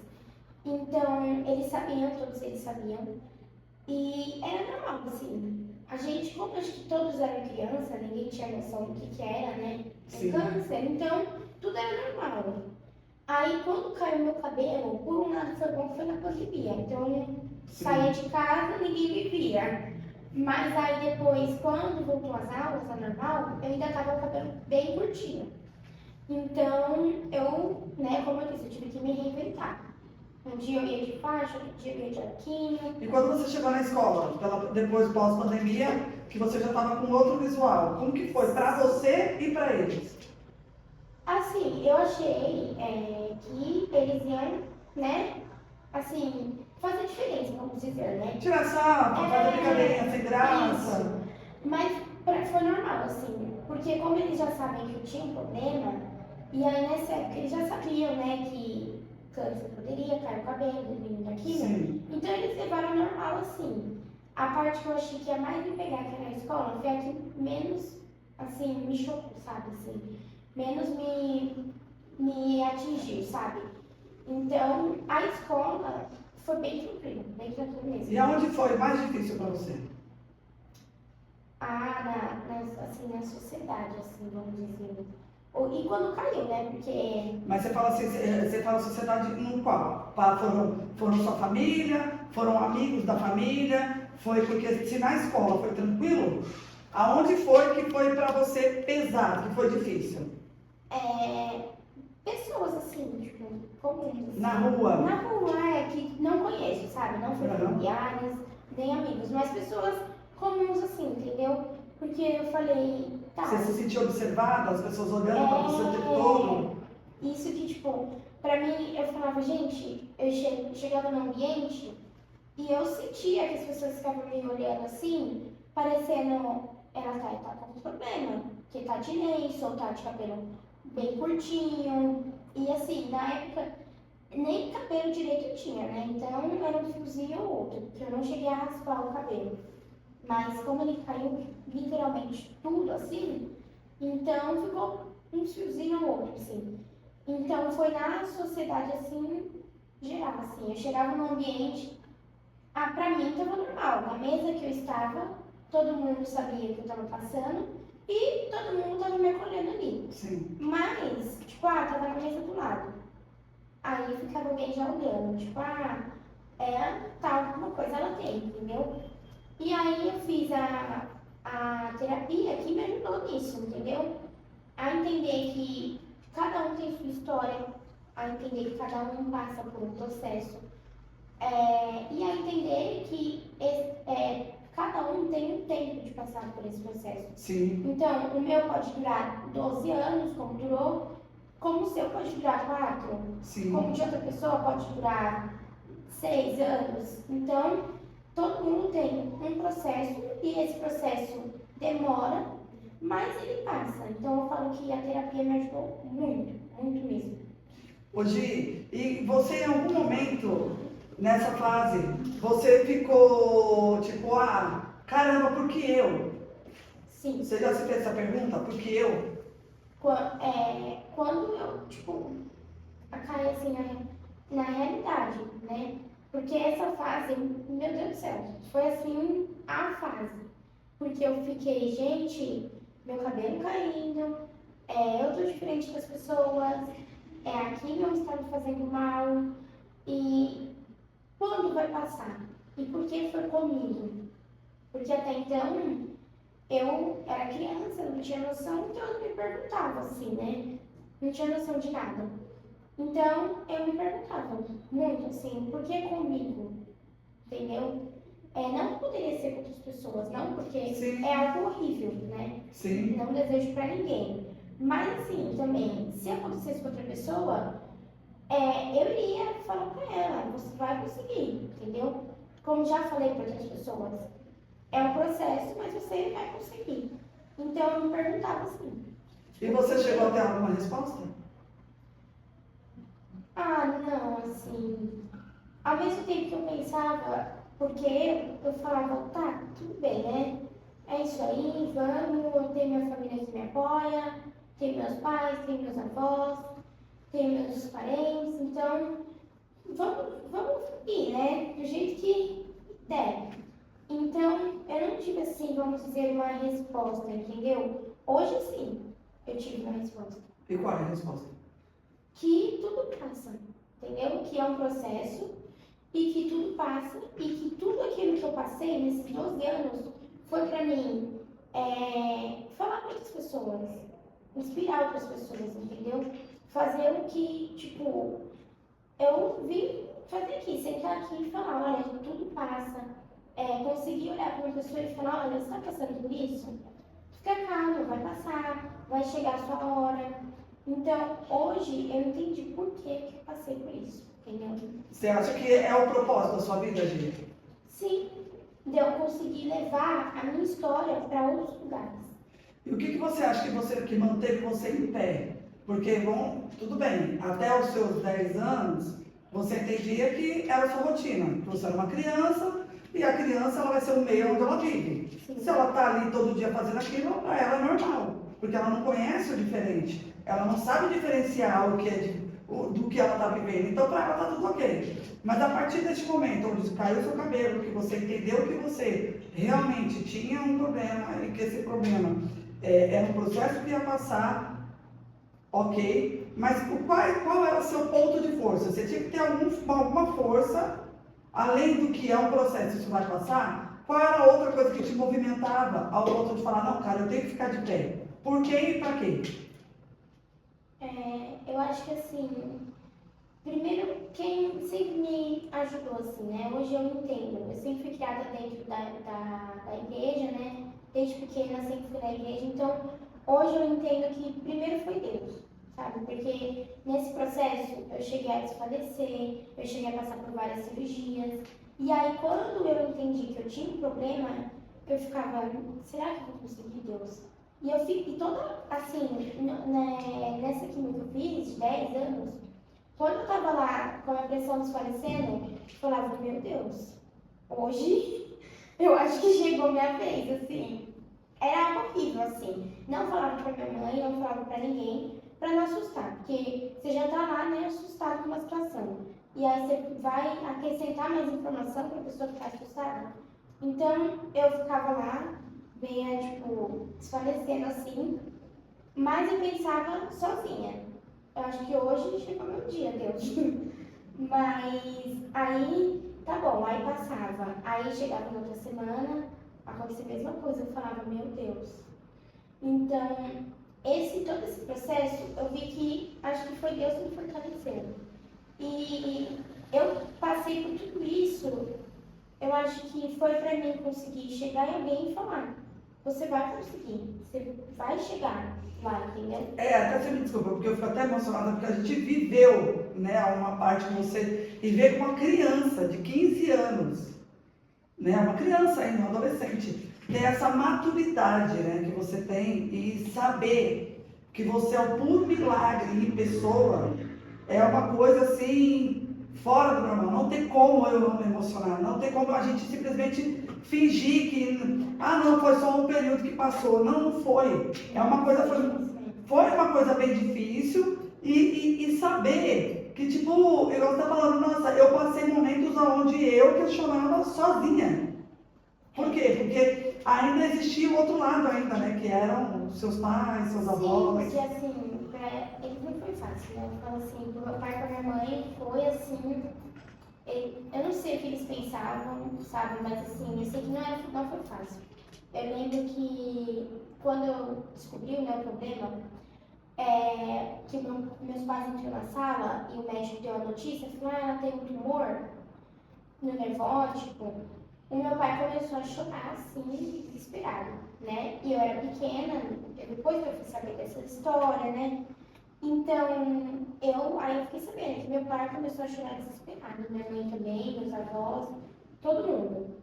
Então, eles sabiam, todos eles sabiam. E era normal, assim. A gente, como acho que todos eram criança, ninguém tinha noção do que era, né? Sim. Câncer, então tudo era normal. Aí, quando caiu meu cabelo, por um lado foi bom que foi na pandemia. Então, eu saía de casa, ninguém me via. Mas aí depois, quando voltou às aulas, a normal, eu ainda tava com o cabelo bem curtinho. Então, eu, né, como eu disse, eu tive que me reinventar. Um dia eu ia de faixa, outro dia eu ia de arquinho. E quando você chegou na escola, depois pós-pandemia, que você já estava com outro visual, como que foi para você e para eles? Assim, eu achei que eles iam, né, assim, fazer diferença, vamos dizer, né? Tirar sarro, fazer brincadeirinha sem graça. Isso. Mas foi normal, assim, porque como eles já sabem que eu tinha um problema, e aí nessa época eles já sabiam, né, que câncer poderia cair o cabelo, vindo daquilo. Então eles levaram normal assim. A parte que eu achei que ia mais me pegar aqui na escola foi a que menos, assim, me chocou, sabe, assim. Menos me atingiu, sabe? Então, a escola foi bem tranquilo mesmo. E aonde foi mais difícil para você? Na sociedade, assim, vamos dizer. E quando caiu, né? Porque. Mas você fala assim, você fala sociedade no qual? Foram sua família? Foram amigos da família? Foi porque se na escola foi tranquilo, aonde foi que foi para você pesado, que foi difícil? Pessoas assim, tipo, comuns. Assim. Na rua? Na rua, que não conheço, sabe? Não foi familiares, nem amigos, mas pessoas comuns assim, entendeu? Porque eu falei, tá. Você se sentiu observada, as pessoas olhando para você o tempo todo? Isso que, tipo, pra mim, eu falava, gente, eu chegava no ambiente e eu sentia que as pessoas ficavam me olhando assim, parecendo, ela tá com problema, que tá de lenço, ou tá de cabelo bem curtinho, e assim, na época, nem cabelo direito eu tinha, né? Então era um fiozinho ou outro, porque eu não cheguei a raspar o cabelo. Mas como ele caiu literalmente tudo assim, então ficou um fiozinho ou outro, assim. Então foi na sociedade assim, geral, assim. Eu chegava no ambiente, pra mim tava normal. Na mesa que eu estava, todo mundo sabia que eu tava passando e todo mundo tava me acolhendo ali. Sim. Mas, tipo, tava na mesa do lado. Aí ficava alguém já olhando, tipo, tá alguma coisa ela tem, entendeu? E aí eu fiz a terapia que me ajudou nisso, entendeu? A entender que cada um tem sua história, a entender que cada um passa por um processo, e a entender que cada um tem um tempo de passar por esse processo. Sim. Então, o meu pode durar 12 anos, como durou, como o seu pode durar 4, Sim. como de outra pessoa pode durar 6 anos. Então, todo mundo tem um processo e esse processo demora, mas ele passa. Então, eu falo que a terapia me ajudou muito, muito mesmo. Ô Gi, e você em algum momento, nessa fase, você ficou tipo, caramba, por que eu? Sim. Você já se fez essa pergunta? Por que eu? Quando eu, tipo, caí assim na realidade, né? Porque essa fase, meu Deus do céu, foi assim a fase. Porque eu fiquei, gente, meu cabelo caindo, eu tô diferente das pessoas, aqui não está me fazendo mal, e quando vai passar? E por que foi comigo? Porque até então eu era criança, não tinha noção, então eu me perguntava assim, né? Não tinha noção de nada. Então eu me perguntava muito assim, por que comigo? Entendeu? Não poderia ser com outras pessoas, não, porque Sim. é algo horrível, né? Sim. Não desejo pra ninguém. Mas assim, também, se acontecesse com outra pessoa, eu iria falar pra ela, você vai conseguir, entendeu? Como já falei para outras pessoas, é um processo, mas você vai conseguir. Então eu me perguntava assim. E você chegou a ter alguma resposta? Não, assim. Ao mesmo tempo que eu pensava, porque eu falava, tá, tudo bem, né? É isso aí, vamos, eu tenho minha família que me apoia, tenho meus pais, tenho meus avós, tenho meus parentes, então vamos ir, né? Do jeito que der. Então, eu não tive assim, vamos dizer, uma resposta, entendeu? Hoje sim, eu tive uma resposta. E qual é a resposta? Que tudo passa, entendeu? Que é um processo e que tudo passa e que tudo aquilo que eu passei nesses 12 anos foi pra mim falar para outras pessoas, inspirar outras pessoas, entendeu? Fazer o que, tipo, eu vim fazer aqui, sentar aqui e falar, olha, tudo passa. Conseguir olhar para uma pessoa e falar, olha, você está passando por isso? Fica calmo, vai passar, vai chegar a sua hora. Então, hoje eu entendi por que eu passei por isso, entendeu? Você acha que é o propósito da sua vida, Gi? Sim, de eu conseguir levar a minha história para outros lugares. E o que você acha que manteve você em pé? Porque, tudo bem, até os seus 10 anos, você entendia que era a sua rotina. Você era uma criança e a criança ela vai ser o meio onde ela vive. Sim. Se ela está ali todo dia fazendo aquilo, para ela é normal. Porque ela não conhece o diferente. Ela não sabe diferenciar o que é do que ela está vivendo. Então, para ela está tudo ok. Mas a partir desse momento, onde caiu o seu cabelo, que você entendeu que você realmente tinha um problema e que esse problema era um processo que ia passar, ok, mas qual era o seu ponto de força? Você tinha que ter alguma força, além do que é um processo, isso vai passar? Qual era a outra coisa que te movimentava ao ponto de falar, não, cara, eu tenho que ficar de pé? Por quê e pra quê? Eu acho que assim, primeiro quem sempre me ajudou assim, né? Hoje eu entendo, eu sempre fui criada dentro da igreja, né? Desde pequena sempre fui na igreja, então hoje eu entendo que primeiro foi Deus, sabe? Porque nesse processo eu cheguei a desfalecer, eu cheguei a passar por várias cirurgias. E aí, quando eu entendi que eu tinha um problema, eu ficava, será que eu vou conseguir, Deus? E eu fico, e toda, assim, nessa química que eu fiz, de 10 anos, quando eu tava lá com a minha pressão desfalecendo, eu falava, meu Deus, hoje eu acho que chegou minha vez, assim. Era algo horrível, assim. Não falava pra minha mãe, não falava pra ninguém, pra não assustar, porque você já tá lá, né, assustado com uma situação. E aí você vai acrescentar mais informação pra pessoa ficar assustada. Então, eu ficava lá, bem, tipo, desfalecendo assim, mas eu pensava sozinha. Eu acho que hoje chegou meu dia, Deus. Mas aí, tá bom, aí passava. Aí chegava na outra semana, acontecia a mesma coisa, eu falava, meu Deus. Então, todo esse processo, eu vi que acho que foi Deus que me fortaleceu. E eu passei por tudo isso, eu acho que foi pra mim conseguir chegar em alguém e falar, você vai conseguir, você vai chegar lá, entendeu? Até você me desculpa, porque eu fico até emocionada, porque a gente viveu, né, uma parte que você, e ver com uma criança de 15 anos, né, uma criança ainda, um adolescente, ter essa maturidade, né, que você tem e saber que você é o puro milagre em pessoa, é uma coisa assim, fora do normal. Não tem como eu não me emocionar, não tem como a gente simplesmente fingir que, não, foi só um período que passou. Não, não foi. É uma coisa, foi uma coisa bem difícil e saber que, tipo, igual você tá falando, nossa, eu passei momentos onde eu questionava sozinha. Por quê? Porque ainda existia o outro lado ainda, né? Que eram seus pais, seus avós. Sim, porque assim, pra eles não foi fácil, né? Eu falo assim, pro meu pai e pra minha mãe foi assim, eu não sei o que eles pensavam, sabe? Mas assim, eu sei que não foi fácil. Eu lembro que quando eu descobri o meu problema, que meus pais entraram na sala e o médico deu a notícia, falou, ela tem um tumor no nervótico. O meu pai começou a chorar, assim, desesperado, né? E eu era pequena, depois que eu fui saber dessa história, né? Então, aí eu fiquei sabendo que meu pai começou a chorar desesperado, minha mãe também, meus avós, todo mundo.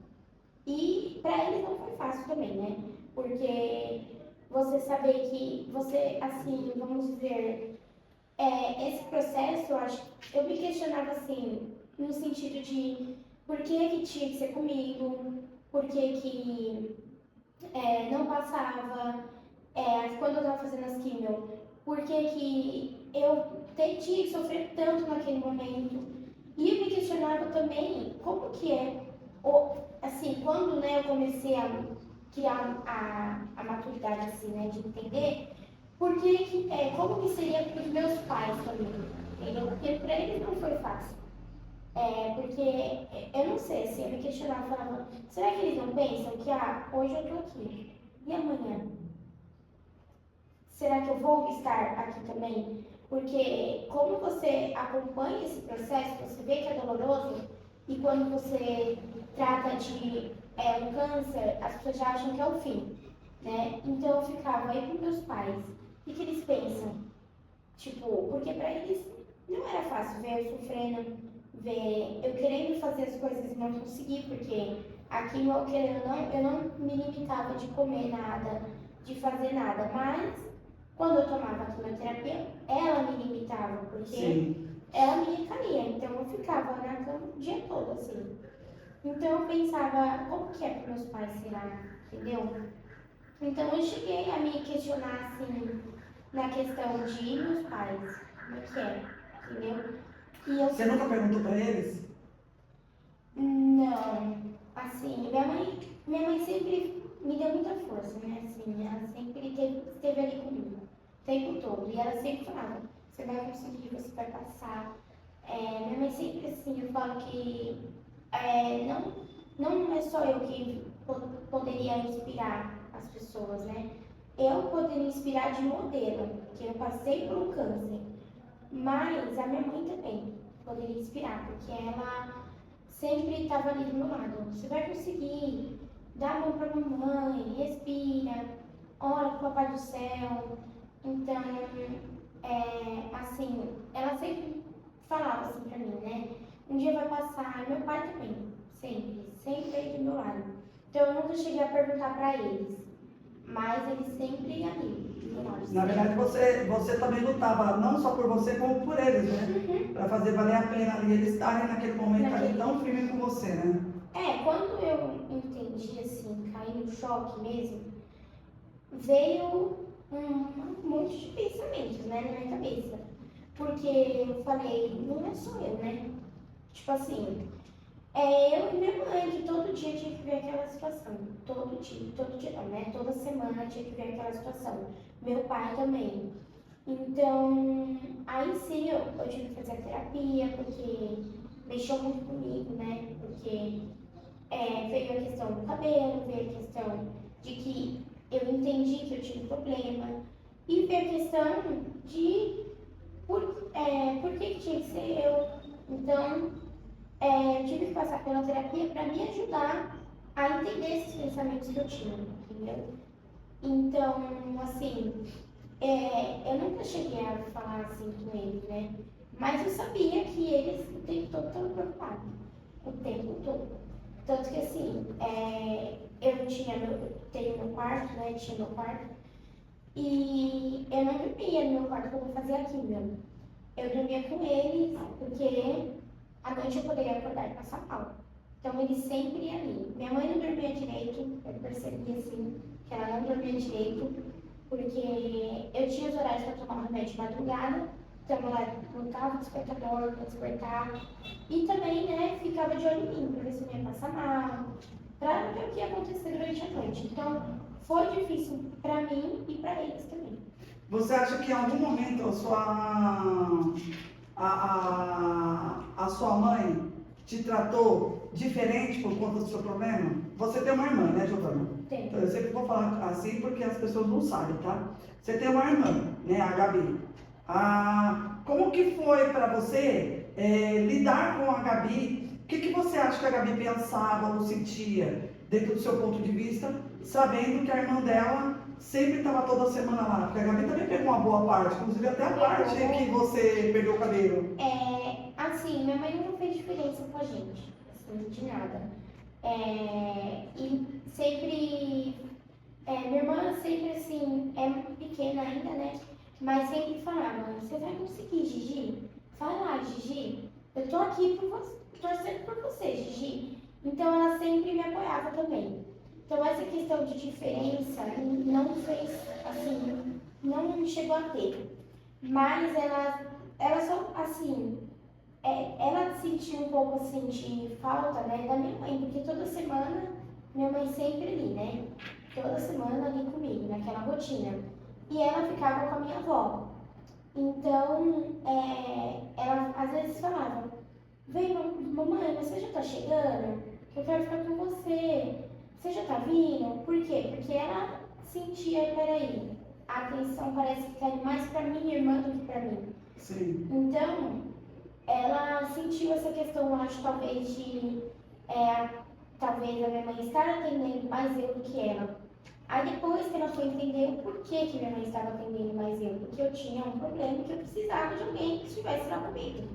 E pra eles não foi fácil também, né? Porque você saber que você, assim, vamos dizer, esse processo, eu me questionava assim, no sentido de por que tinha que ser comigo, por que não passava, quando eu estava fazendo as quimio, por que eu tinha que sofrer tanto naquele momento. E eu me questionava também como que assim, quando, né, eu comecei a criar a maturidade, assim, né, de entender, como que seria para os meus pais também, entendeu? Porque para eles não foi fácil. Porque eu não sei, assim, eu me questionava, falava, será que eles não pensam que, hoje eu tô aqui, e amanhã? Será que eu vou estar aqui também? Porque como você acompanha esse processo, você vê que é doloroso, e quando você trata de um câncer, as pessoas já acham que é o fim, né? Então eu ficava aí com meus pais, o que eles pensam? Tipo, porque pra eles não era fácil ver eu sofrendo, ver eu querendo fazer as coisas e não conseguir, porque aqui, eu querendo ou não, eu não me limitava de comer nada, de fazer nada, mas quando eu tomava a quimioterapia, ela me limitava, porque Sim. ela me recaía, então eu ficava na cama o dia todo, assim. Então eu pensava, como que é para meus pais, será? Entendeu? Então eu cheguei a me questionar, assim, na questão de meus pais, como é que é, entendeu? Você nunca perguntou para eles? Não, assim, minha mãe sempre me deu muita força, né? Assim, ela sempre esteve ali comigo, o tempo todo. E ela sempre falava, você vai conseguir, você vai passar. Minha mãe sempre, assim, eu falo que não é só eu que poderia inspirar as pessoas, né? Eu poderia inspirar de modelo, que eu passei por um câncer. Mas a minha mãe também poderia inspirar, porque ela sempre estava ali do meu lado. Você vai conseguir, dá a mão para a mamãe, respira, ora para o Papai do Céu. Então, assim, ela sempre falava assim pra mim, né? Um dia vai passar, e meu pai também, sempre aí do meu lado. Então eu nunca cheguei a perguntar pra eles, mas eles sempre ali, do meu lado. Na verdade, você também lutava não só por você, como por eles, né? Para fazer valer a pena ali eles estarem naquele momento ali tão firme com você, né? Quando eu entendi, assim, caí no choque mesmo, veio um monte de pensamentos, né, na minha cabeça. Porque eu falei, não é só eu, né? Tipo assim, eu e minha mãe, que todo dia tinha que ver aquela situação. Todo dia não, né? Toda semana tinha que ver aquela situação. Meu pai também. Então, aí sim eu tive que fazer a terapia, porque mexeu muito comigo, né? Porque veio a questão do cabelo, veio a questão de que eu entendi que eu tinha um problema, e veio a questão de por que tinha que ser eu. Então, eu tive que passar pela terapia para me ajudar a entender esses pensamentos que eu tinha, entendeu? Então, assim, eu nunca cheguei a falar assim com eles, né? Mas eu sabia que eles o tempo todo estavam preocupados. O tempo todo. Tanto que assim, tenho meu quarto, né? Tinha meu quarto. E eu não dormia no meu quarto quando eu fazia químio. Eu dormia com eles, porque à noite eu poderia acordar e passar mal. Então eles sempre iam ali. Minha mãe não dormia direito, eu percebi assim, que ela não dormia direito, porque eu tinha os horários para tomar remédio de madrugada, então ela colocava o despertador para despertar, e também, né, ficava de olho em mim, para ver se eu não ia passar mal, para ver o que ia acontecer durante a noite. Então foi difícil para mim e para eles também. Você acha que em algum momento a sua mãe te tratou diferente por conta do seu problema? Você tem uma irmã, né, Giovana? Tem. Então, eu sempre vou falar assim porque as pessoas não sabem, tá? Você tem uma irmã, né, a Gabi. Como que foi para você lidar com a Gabi? O que você acha que a Gabi pensava ou sentia dentro do seu ponto de vista, sabendo que a irmã dela sempre estava toda semana lá? Porque a Gabi também pegou uma boa parte, inclusive até a parte que você perdeu o cabelo. Assim, minha mãe nunca fez diferença com a gente, assim, de nada. E sempre, minha irmã sempre assim, é pequena ainda, né? Mas sempre falava, você vai conseguir, Gigi? Vai lá, Gigi. Eu tô aqui por você, torcendo por você, Gigi. Então ela sempre me apoiava também. Então essa questão de diferença não fez, assim, não chegou a ter. Mas ela só, assim, ela sentiu um pouco assim de falta, né, da minha mãe, porque toda semana minha mãe sempre ali, né? Toda semana ali comigo, naquela rotina. E ela ficava com a minha avó. Então, ela às vezes falava, vem mamãe, você já tá chegando? Eu quero ficar com você. Você já tá vindo? Por quê? Porque ela sentia, peraí, a atenção parece que tá indo mais pra minha irmã do que pra mim. Sim. Então, ela sentiu essa questão, eu acho, talvez talvez a minha mãe estar atendendo mais eu do que ela. Aí depois que ela foi entender o porquê que minha mãe estava atendendo mais eu, porque eu tinha um problema que eu precisava de alguém que estivesse lá comigo.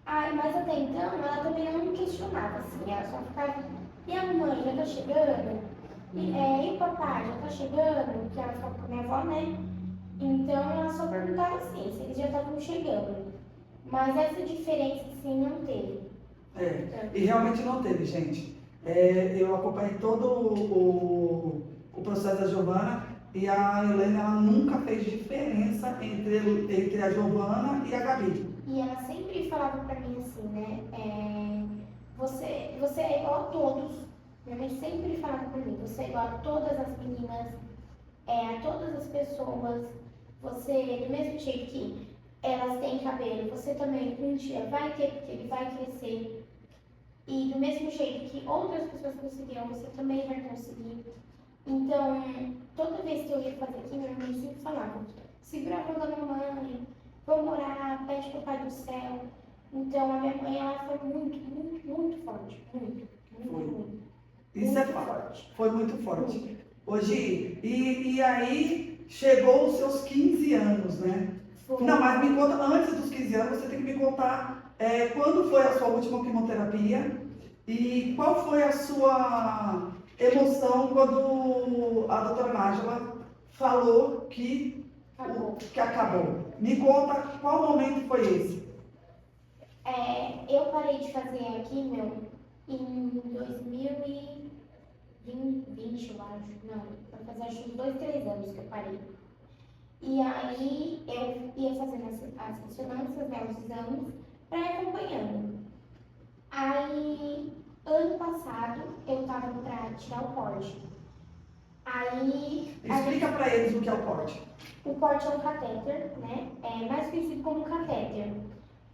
Mas até então ela também não me questionava, assim, ela só ficava, e a mamãe já tá chegando? E o papai já tá chegando? Que ela ficava com a minha avó, né? Então ela só perguntava assim, se eles já estavam chegando. Mas essa diferença, assim, não teve. E realmente não teve, gente. Eu acompanhei todo o processo da Giovana e a Helena, ela nunca fez diferença entre a Giovana e a Gabi. E ela sempre falava pra mim assim, né? Você é igual a todos. Minha mãe sempre falava pra mim, você é igual a todas as meninas, a todas as pessoas. Você, do mesmo jeito que elas têm cabelo, você também um dia vai ter, porque ele vai crescer. E do mesmo jeito que outras pessoas conseguiram, você também vai conseguir. Então, toda vez que eu ia fazer aqui, minha mãe sempre falava, segura a mão da mamãe, vamos orar, pede pro Pai do Céu. Então, a minha mãe, ela foi muito, muito, muito forte. Muito. Isso muito é forte. Foi muito forte. Hoje, e aí chegou os seus 15 anos, né? Não, mas me conta, antes dos 15 anos, você tem que me contar quando foi a sua última quimioterapia e qual foi a sua emoção quando a doutora Nájila falou que acabou. Me conta qual momento foi esse. Eu parei de fazer a quimio em 2020, eu acho. Não, vai fazer acho uns 2, 3 anos que eu parei. E aí eu ia fazendo as ressonâncias, né, os exames, para ir acompanhando. Aí, ano passado, eu tava para tirar o corte. Aí. Explica para eles o que é o corte. O corte é um catéter, né? É mais conhecido como catéter.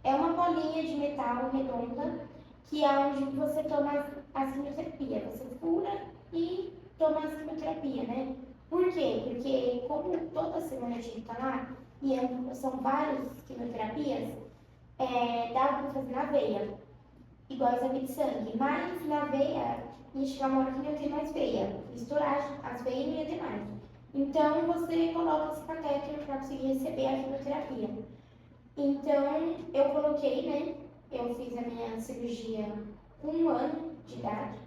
É uma bolinha de metal redonda que é onde você toma a quimioterapia. Você fura e toma a quimioterapia, né? Por quê? Porque como toda semana a gente tá lá, e são várias quimioterapias, dá pra fazer na veia, igual exame de sangue. Mas na veia, ia chegar uma hora que não ia ter mais veia. Estourar as veias não ia ter mais. Então você coloca esse catéter para conseguir receber a quimioterapia. Então eu coloquei, né? Eu fiz a minha cirurgia com 1 ano de idade,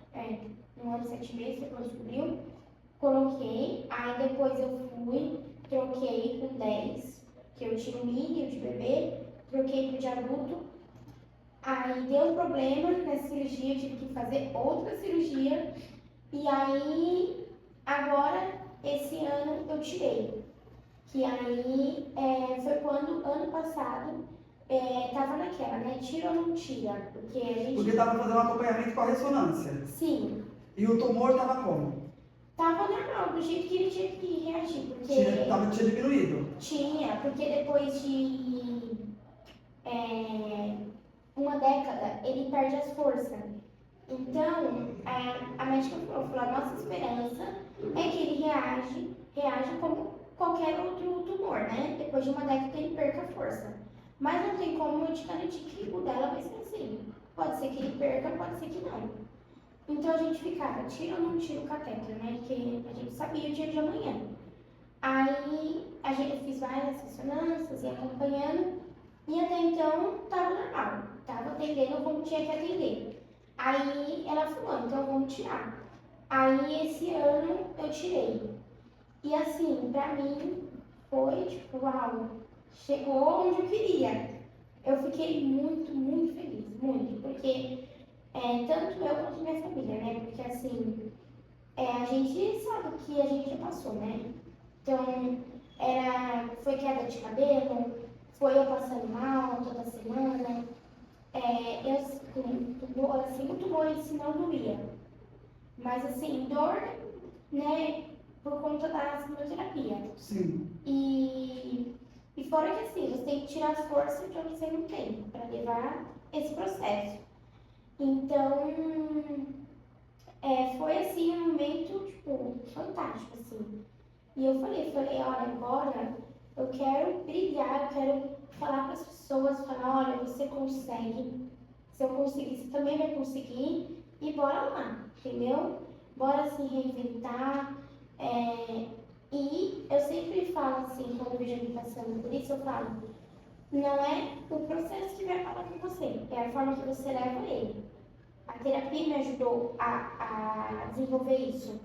1 ano e 7 meses, depois descobriu. Coloquei, aí depois eu fui, troquei com 10, que eu tiro o mini, o de bebê, troquei pro de adulto. Aí deu problema nessa cirurgia, eu tive que fazer outra cirurgia. E aí, agora, esse ano eu tirei. Que aí foi quando, ano passado, tava naquela, né? Tira ou não tira? Porque a gente... Porque estava fazendo um acompanhamento com a ressonância. Sim. E o tumor estava como? Tava normal, do jeito que ele tinha que reagir, porque... Tinha diminuído? Tinha, porque depois de 1 década, ele perde as forças. Então, a médica falou, a nossa esperança é que ele reaja como qualquer outro tumor, né? Depois de 1 década ele perca a força. Mas não tem como eu te garantir que o dela vai ser assim. Pode ser que ele perca, pode ser que não. Então a gente ficava, tira ou não tira o catéter, né? Porque a gente sabia o dia de amanhã. Aí eu fiz várias ressonâncias e acompanhando, e até então tava normal, tava atendendo como tinha que atender. Aí ela falou, então vamos tirar. Aí esse ano eu tirei. E assim, pra mim foi tipo, uau, chegou onde eu queria. Eu fiquei muito, muito feliz, muito, porque tanto eu quanto minha família, né? Porque assim, a gente sabe o que a gente já passou, né? Então, foi queda de cabelo, foi eu passando mal toda semana, dor, assim, muito dor, isso não doía. Mas assim, dor, né, por conta da quimioterapia. Sim. E fora que assim, você tem que tirar as forças que você não tem para levar esse processo. Então, foi assim um momento, tipo, fantástico, assim. E eu falei, olha, agora eu quero brilhar, eu quero falar para as pessoas, falar, olha, você consegue, se eu conseguir, você também vai conseguir, e bora lá, entendeu? Bora se reinventar. E eu sempre falo assim, quando eu vejo alguém passando por isso, eu falo, não é o processo que vai falar com você, é a forma que você leva ele. A terapia me ajudou a desenvolver isso.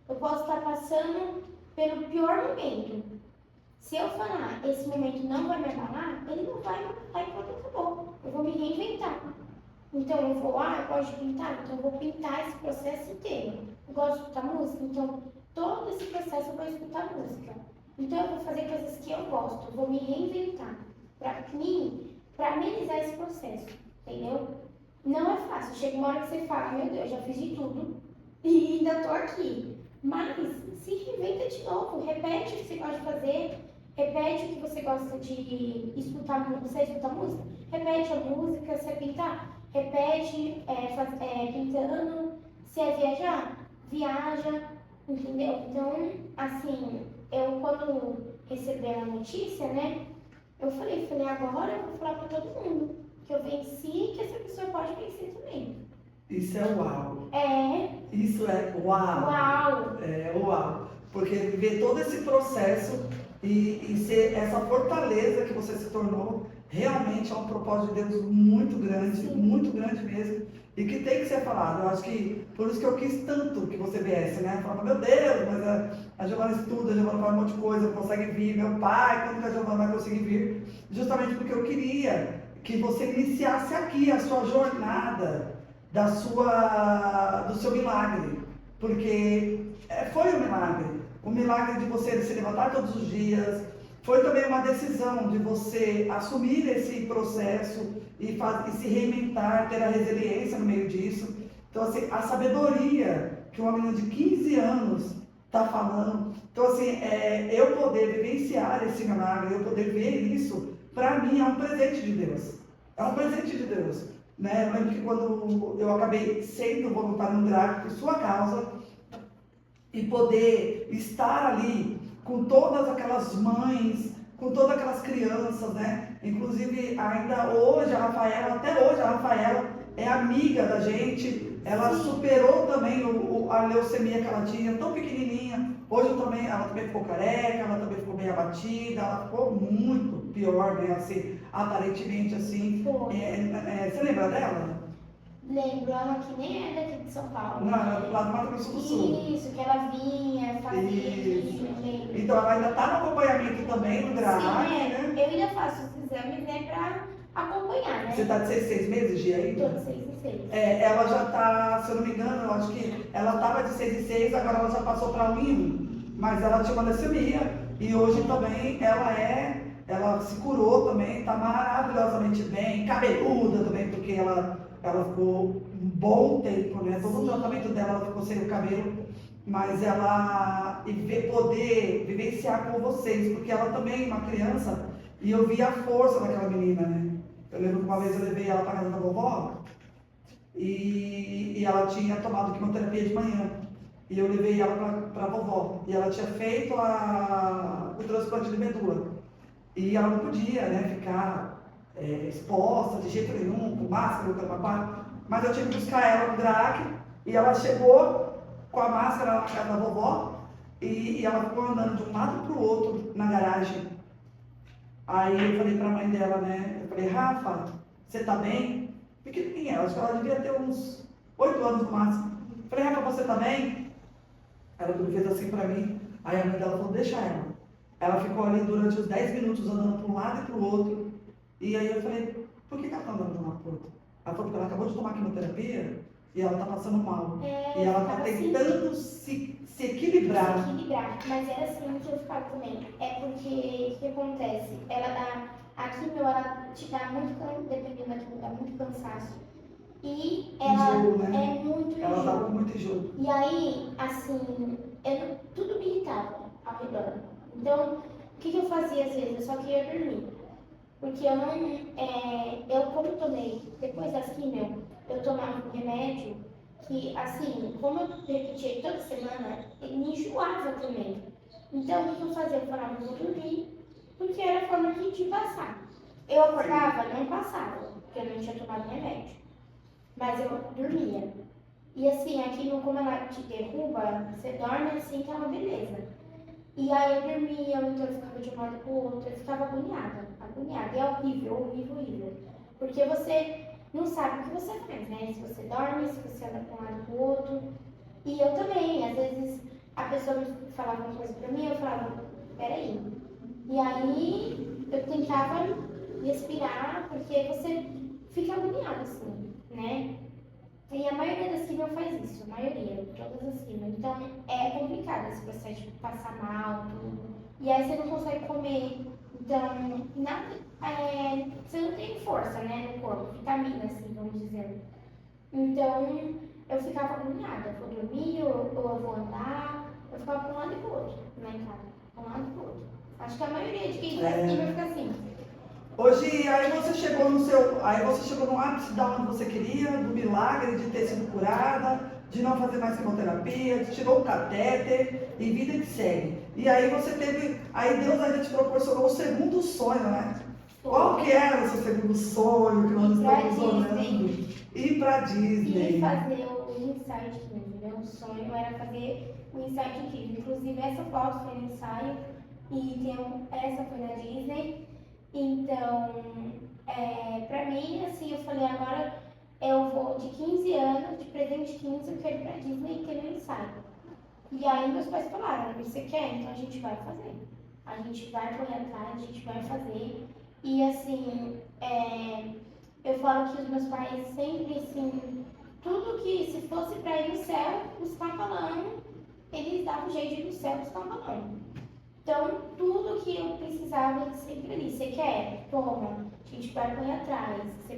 Eu posso estar passando pelo pior momento. Se eu falar, esse momento não vai me abalar, ele não vai me abalar e pronto, acabou. Eu vou me reinventar. Então eu vou, eu gosto de pintar, então eu vou pintar esse processo inteiro. Eu gosto de escutar música, então todo esse processo eu vou escutar música. Então eu vou fazer coisas que eu gosto, eu vou me reinventar. Para amenizar esse processo, entendeu? Não é fácil. Chega uma hora que você fala, meu Deus, já fiz de tudo e ainda tô aqui. Mas se reinventa de novo, repete o que você gosta de fazer, repete o que você gosta de escutar, você escuta música, repete a música, se é pintar, repete pintando, se é viajar, viaja, entendeu? Então, assim, eu quando recebi a notícia, né, eu falei, agora eu vou falar pra todo mundo que eu venci e que essa pessoa pode vencer também. Isso é uau. Isso é uau. Uau. É uau. Porque ver todo esse processo e ser essa fortaleza que você se tornou, realmente é um propósito de Deus muito grande mesmo, e que tem que ser falado. Eu acho que por isso que eu quis tanto que você viesse, né? Eu falava, meu Deus, mas a Giovana estuda, a Giovana fala um monte de coisa, não consegue vir, meu pai, quando que a Giovana vai conseguir vir? Justamente porque eu queria que você iniciasse aqui a sua jornada do seu milagre, porque foi um milagre. O milagre de você se levantar todos os dias, foi também uma decisão de você assumir esse processo e se reinventar, ter a resiliência no meio disso. Então, assim, a sabedoria que uma menina de 15 anos está falando. Então, assim, eu poder vivenciar esse milagre, eu poder ver isso, para mim é um presente de Deus. É um presente de Deus. Né? Eu lembro que quando eu acabei sendo voluntário no DRAC por sua causa, e poder estar ali com todas aquelas mães, com todas aquelas crianças, né? Inclusive, ainda hoje, até hoje a Rafaela é amiga da gente, ela superou também a leucemia que ela tinha, tão pequenininha. Hoje ela também ficou careca, ela também ficou bem abatida, ela ficou muito pior, né? Assim, aparentemente, assim. Você lembra dela? Lembro, ela que nem é daqui de São Paulo. Não, ela é lá do Mato Grosso do Sul. Isso, que ela vinha, fazia vídeo, lembro. Então ela ainda está no acompanhamento também do DRAC, né? Eu ainda faço os exames, né, pra acompanhar, né? Você está de 6 meses de aí? Tô de 6 em 6. Ela já está, se eu não me engano, eu acho que ela estava de 6 em 6, agora ela já passou para 1 em 1. Mas ela tinha uma leucemia e hoje também ela se curou também, está maravilhosamente bem, cabeluda também, porque ela ficou um bom tempo, né? Todo o tratamento dela ela ficou sem o cabelo, mas poder vivenciar com vocês, porque ela também é uma criança e eu vi a força daquela menina, né? Eu lembro que uma vez eu levei ela para casa da vovó e ela tinha tomado quimioterapia de manhã. E eu levei ela para a vovó. E ela tinha feito o transplante de medula. E ela não podia, né, ficar exposta de jeito nenhum, com máscara, com papá. Mas eu tive que buscar ela no DRAC. E ela chegou com a máscara na casa da vovó. E ela ficou andando de um lado para o outro na garagem. Aí eu falei para a mãe dela, né? Eu falei, Rafa, você tá bem? Pequenininha, acho que ela devia ter uns 8 anos no máximo. Eu falei, Rafa, você tá bem? Ela fez assim para mim. Aí a mãe dela falou, deixa ela. Ela ficou ali durante uns 10 minutos andando para um lado e para o outro. E aí eu falei, por que ela está andando de um lado para o outro? Ela falou, porque ela acabou de tomar quimioterapia e ela está passando mal. E ela está tentando se equilibrar. Mas era assim que eu ficava também. É porque o que acontece? A quimio, ela te dá muito, dependendo da quimio, dá muito cansaço. E ela enjoo, né? é muito enjoo. Ela estava com muito enjoo. E aí, assim, tudo me irritava ao redor. Então, o que eu fazia às vezes? Eu só queria dormir. Porque eu não. Como eu tomei, depois das quimio, eu tomava um remédio que, assim, como eu repetia toda semana, ele me enjoava também. Então, o que eu fazia? Eu falava, vou dormir, porque era a forma de passar. Eu acordava, não passava, porque eu não tinha tomado remédio. Mas eu dormia. E assim, aquilo, como ela te derruba, você dorme assim, que é uma beleza. E aí eu dormia, então eu ficava de um lado pro outro, eu ficava agoniada. E é horrível. Porque você não sabe o que você faz, né? Se você dorme, se você anda para um lado pro outro. E eu também, às vezes a pessoa me falava uma coisa pra mim, eu falava, peraí. E aí eu tentava respirar, porque você fica agoniado assim, né? E a maioria das quimio faz isso, a maioria, todas as quimio. Então é complicado esse processo de passar mal, tudo. E aí você não consegue comer. Então, você não tem força, né, no corpo, vitamina, assim, vamos dizer. Então, eu ficava agoniada. Eu vou dormir, ou eu vou andar, eu ficava para um lado e para o outro, né, em casa. Para um lado e para o outro. Acho que a maioria de quem faz quimio fica assim. Hoje, aí você chegou no ápice da onde você queria, do milagre de ter sido curada, de não fazer mais quimioterapia, tirou o catéter e vida que segue. E aí Deus ainda te proporcionou o segundo sonho, né? Qual que era o seu segundo sonho que nós estamos orando? Ir para Disney. E fazer o Insight Kids. Meu sonho era fazer o Insight Kids. Inclusive, essa foto foi no ensaio. Essa foi na Disney. Então, pra mim, assim, eu falei, agora eu vou de 15 anos, de presente de 15, eu quero ir pra Disney e ter meu ensaio. E aí meus pais falaram, você quer? Então a gente vai fazer. A gente vai correr atrás, a gente vai fazer. E assim, eu falo que os meus pais sempre, assim, tudo que se fosse pra ir no céu, buscar balão, eles davam jeito de ir no céu buscar balão. Então, tudo que eu precisava, eles sempre ali, você quer? Toma, a gente vai correr atrás, você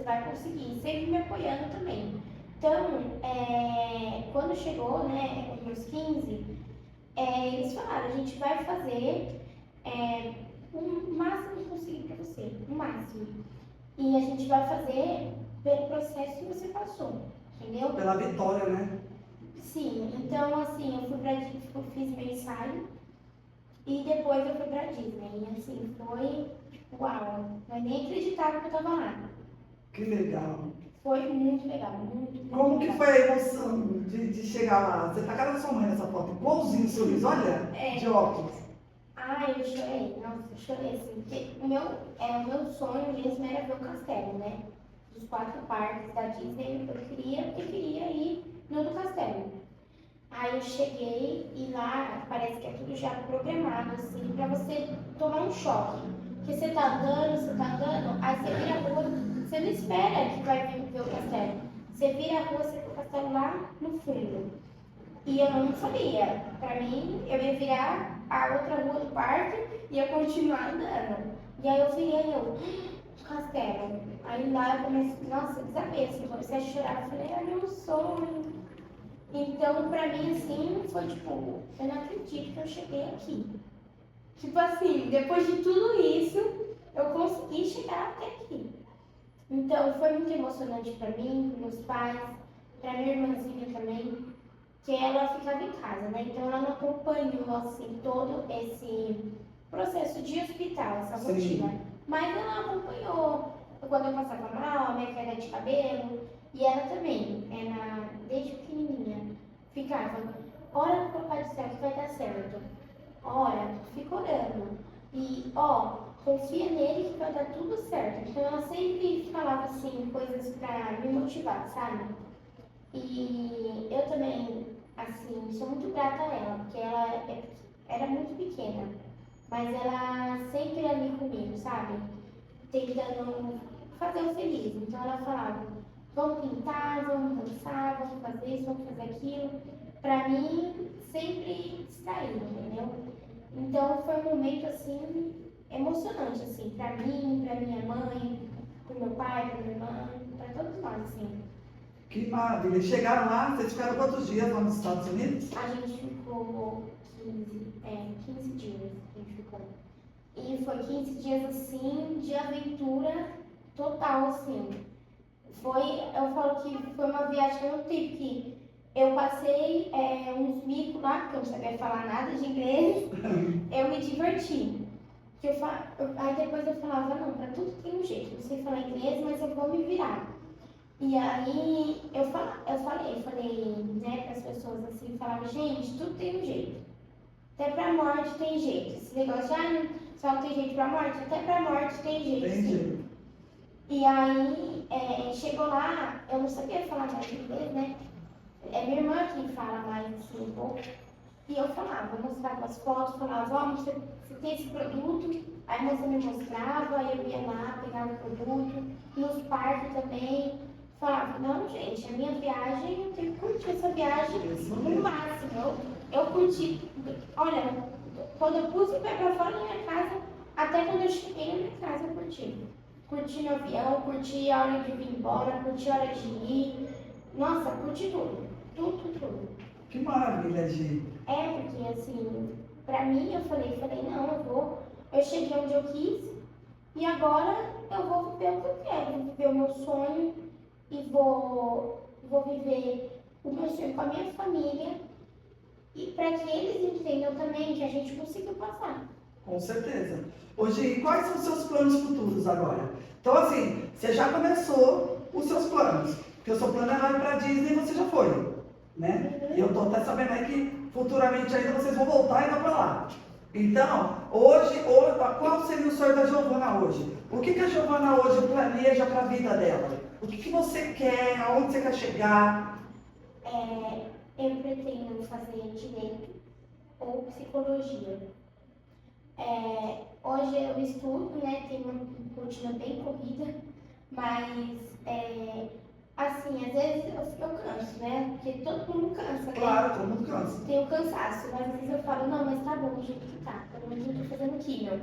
vai conseguir, sempre me apoiando também. Então, quando chegou, né, os meus 15, eles falaram, a gente vai fazer o máximo que conseguir pra você, o máximo. E a gente vai fazer pelo processo que você passou, entendeu? Pela vitória, né? Sim, então assim, eu fiz meu ensaio e depois eu fui pra Disney. E assim, foi uau, não é nem acreditava que eu tava lá. Que legal. Foi muito legal, muito Como que legal. foi a emoção de chegar lá? Você tá com a cara da sua mãe nessa foto, igualzinho o sorriso, olha, de óculos. Eu chorei, nossa, eu chorei assim, porque o meu sonho mesmo era ver o castelo, né? Dos 4 parques da Disney, eu queria ir no do castelo. Aí eu cheguei e lá parece que é tudo já programado, assim, pra você tomar um choque. Porque você tá andando, aí você vira a rua, você não espera que vai ver o castelo. Você vira a rua, você vê o castelo lá no fundo. E eu não sabia. Pra mim, eu ia virar a outra rua do parque e ia continuar andando. E aí eu virei, castelo. Aí lá eu comecei, nossa, desabei, assim, comecei a chorar. Eu falei, meu sonho. Então, pra mim, assim, foi tipo, eu não acredito que eu cheguei aqui. Tipo assim, depois de tudo isso, eu consegui chegar até aqui. Então, foi muito emocionante pra mim, para meus pais, pra minha irmãzinha também, que ela ficava em casa, né? Então, ela não acompanhou, assim, todo esse processo de hospital, essa Sim. rotina. Mas ela acompanhou quando eu passava mal, a minha queda de cabelo, e ela também, desde pequenininha, ficava, ora pro Papai do Céu que vai dar certo, ora, fica orando, e confia nele que vai dar tudo certo. Então ela sempre falava assim, coisas pra me motivar, sabe? E eu também, assim, sou muito grata a ela, porque ela era muito pequena, mas ela sempre ali comigo, sabe? Tentando fazer eu feliz. Então ela falava, vamos pintar, vamos dançar, vamos fazer isso, vamos fazer aquilo. Pra mim, sempre distraído, entendeu? Então foi um momento assim, emocionante, assim, pra mim, pra minha mãe, pro meu pai, pra minha irmã, pra todos nós, assim. Que maravilha. Chegaram lá, vocês ficaram quantos dias lá nos Estados Unidos? A gente ficou 15 dias, a gente ficou. E foi 15 dias assim, de aventura total, assim. Eu falo que foi uma viagem que eu não tive que. Eu passei uns micos lá, porque eu não sabia falar nada de inglês, eu me diverti. Aí depois eu falava, não, pra tudo tem um jeito, não sei falar inglês, mas eu vou me virar. E aí eu falei, né, para as pessoas assim, falava, gente, tudo tem um jeito. Até pra morte tem jeito. Esse negócio de, só não tem jeito pra morte, até pra morte tem jeito. Tem jeito. E aí, chegou lá, eu não sabia falar mais inglês, né? É minha irmã que fala mais assim um pouco. E eu falava, eu mostrava as fotos, falava, você tem esse produto? Aí a moça me mostrava, aí eu ia lá, pegava o produto. Nos parques também. Falava, não, gente, a minha viagem, eu tenho que curtir essa viagem no máximo. Eu curti, olha, quando eu pus o pé pra fora da minha casa, até quando eu cheguei na minha casa, eu curti. Curti no avião, curti a hora de vir embora, curti a hora de ir. Nossa, curti tudo. Tudo. Que maravilha, Gi. Porque assim, pra mim, eu falei, não, eu cheguei onde eu quis e agora eu vou viver o que eu quero, vou viver o meu sonho e vou viver o meu sonho com a minha família e para que eles entendam também que a gente conseguiu passar. Com certeza. Hoje, quais são os seus planos futuros agora? Então, assim, você já começou os seus planos. Porque o seu plano era ir para Disney e você já foi, né? E eu tô até sabendo aí que futuramente ainda vocês vão voltar e ir para lá. Então, qual seria o sonho da Giovana hoje? O que a Giovana hoje planeja para a vida dela? O que você quer? Aonde você quer chegar? Eu pretendo fazer direito ou psicologia. Hoje eu estudo, né? Tenho uma rotina bem corrida, mas assim, às vezes eu canso, né? Porque todo mundo cansa, né? Claro, todo mundo cansa. Tem o cansaço, mas às vezes eu falo, não, mas tá bom do jeito que tá, pelo menos eu tô fazendo químio.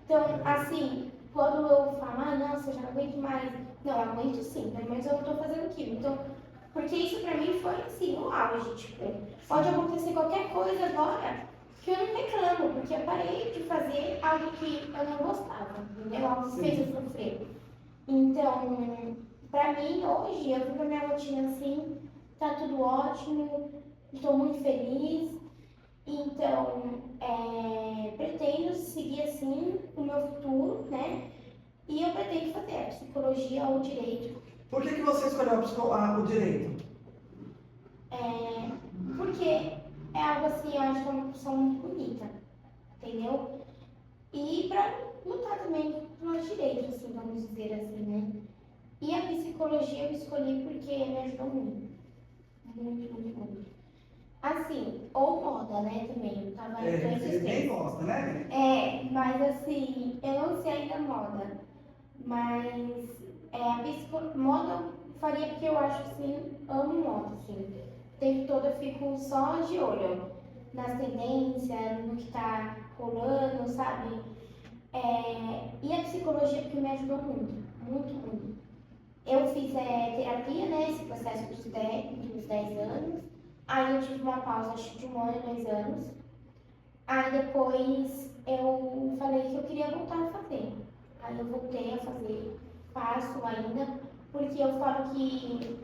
Então, assim, quando eu falo, nossa, eu já não aguento mais. Não, aguento sim, pelo menos eu não tô fazendo químio. Então, porque isso pra mim foi assim, o auge, tipo, pode acontecer qualquer coisa agora que eu não reclamo, porque eu parei de fazer algo que eu não gostava, entendeu? Algo que fez eu sofrer. Então, pra mim, hoje, eu vivo a minha rotina assim, tá tudo ótimo, estou muito feliz. Então, pretendo seguir assim o meu futuro, né? E eu pretendo fazer a psicologia ou o direito. Por que você escolheu o direito? Porque é algo assim, eu acho que é uma profissão muito bonita, entendeu? E pra lutar também pelos direitos, assim, vamos dizer assim, né? E a psicologia eu escolhi porque me ajudou muito. Muito, muito, muito. Assim, ou moda, né, também. Eu tava em dois Você nem extremos. gosta, né? Mas assim, eu não sei ainda moda. Mas a moda eu faria porque eu acho assim, amo moda, assim. O tempo todo eu fico só de olho nas tendências, no que tá rolando, sabe? E a psicologia porque me ajudou muito, muito, muito. Eu fiz terapia, né, esse processo dos 10 anos. Aí eu tive uma pausa, acho que de 1 ano, 2 anos. Aí depois eu falei que eu queria voltar a fazer. Aí eu voltei a fazer, faço ainda, porque eu falo que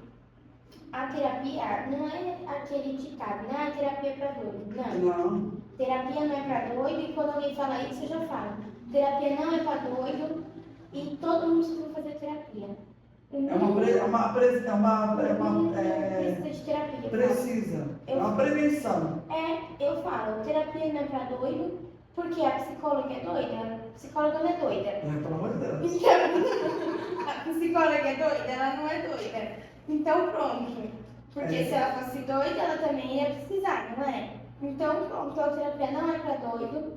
a terapia não é aquele ditado, né? A terapia é pra doido. Não. Não. Terapia não é pra doido e quando alguém fala isso eu já falo. Terapia não é pra doido e todo mundo precisa fazer terapia. Precisa de terapia. Precisa. É uma prevenção. Eu falo, terapia não é pra doido, porque a psicóloga é doida, a psicóloga não é doida. Pelo amor de Deus. Então, a psicóloga é doida, ela não é doida. Então pronto. Porque se ela fosse doida, ela também ia precisar, não é? Então pronto, a terapia não é pra doido.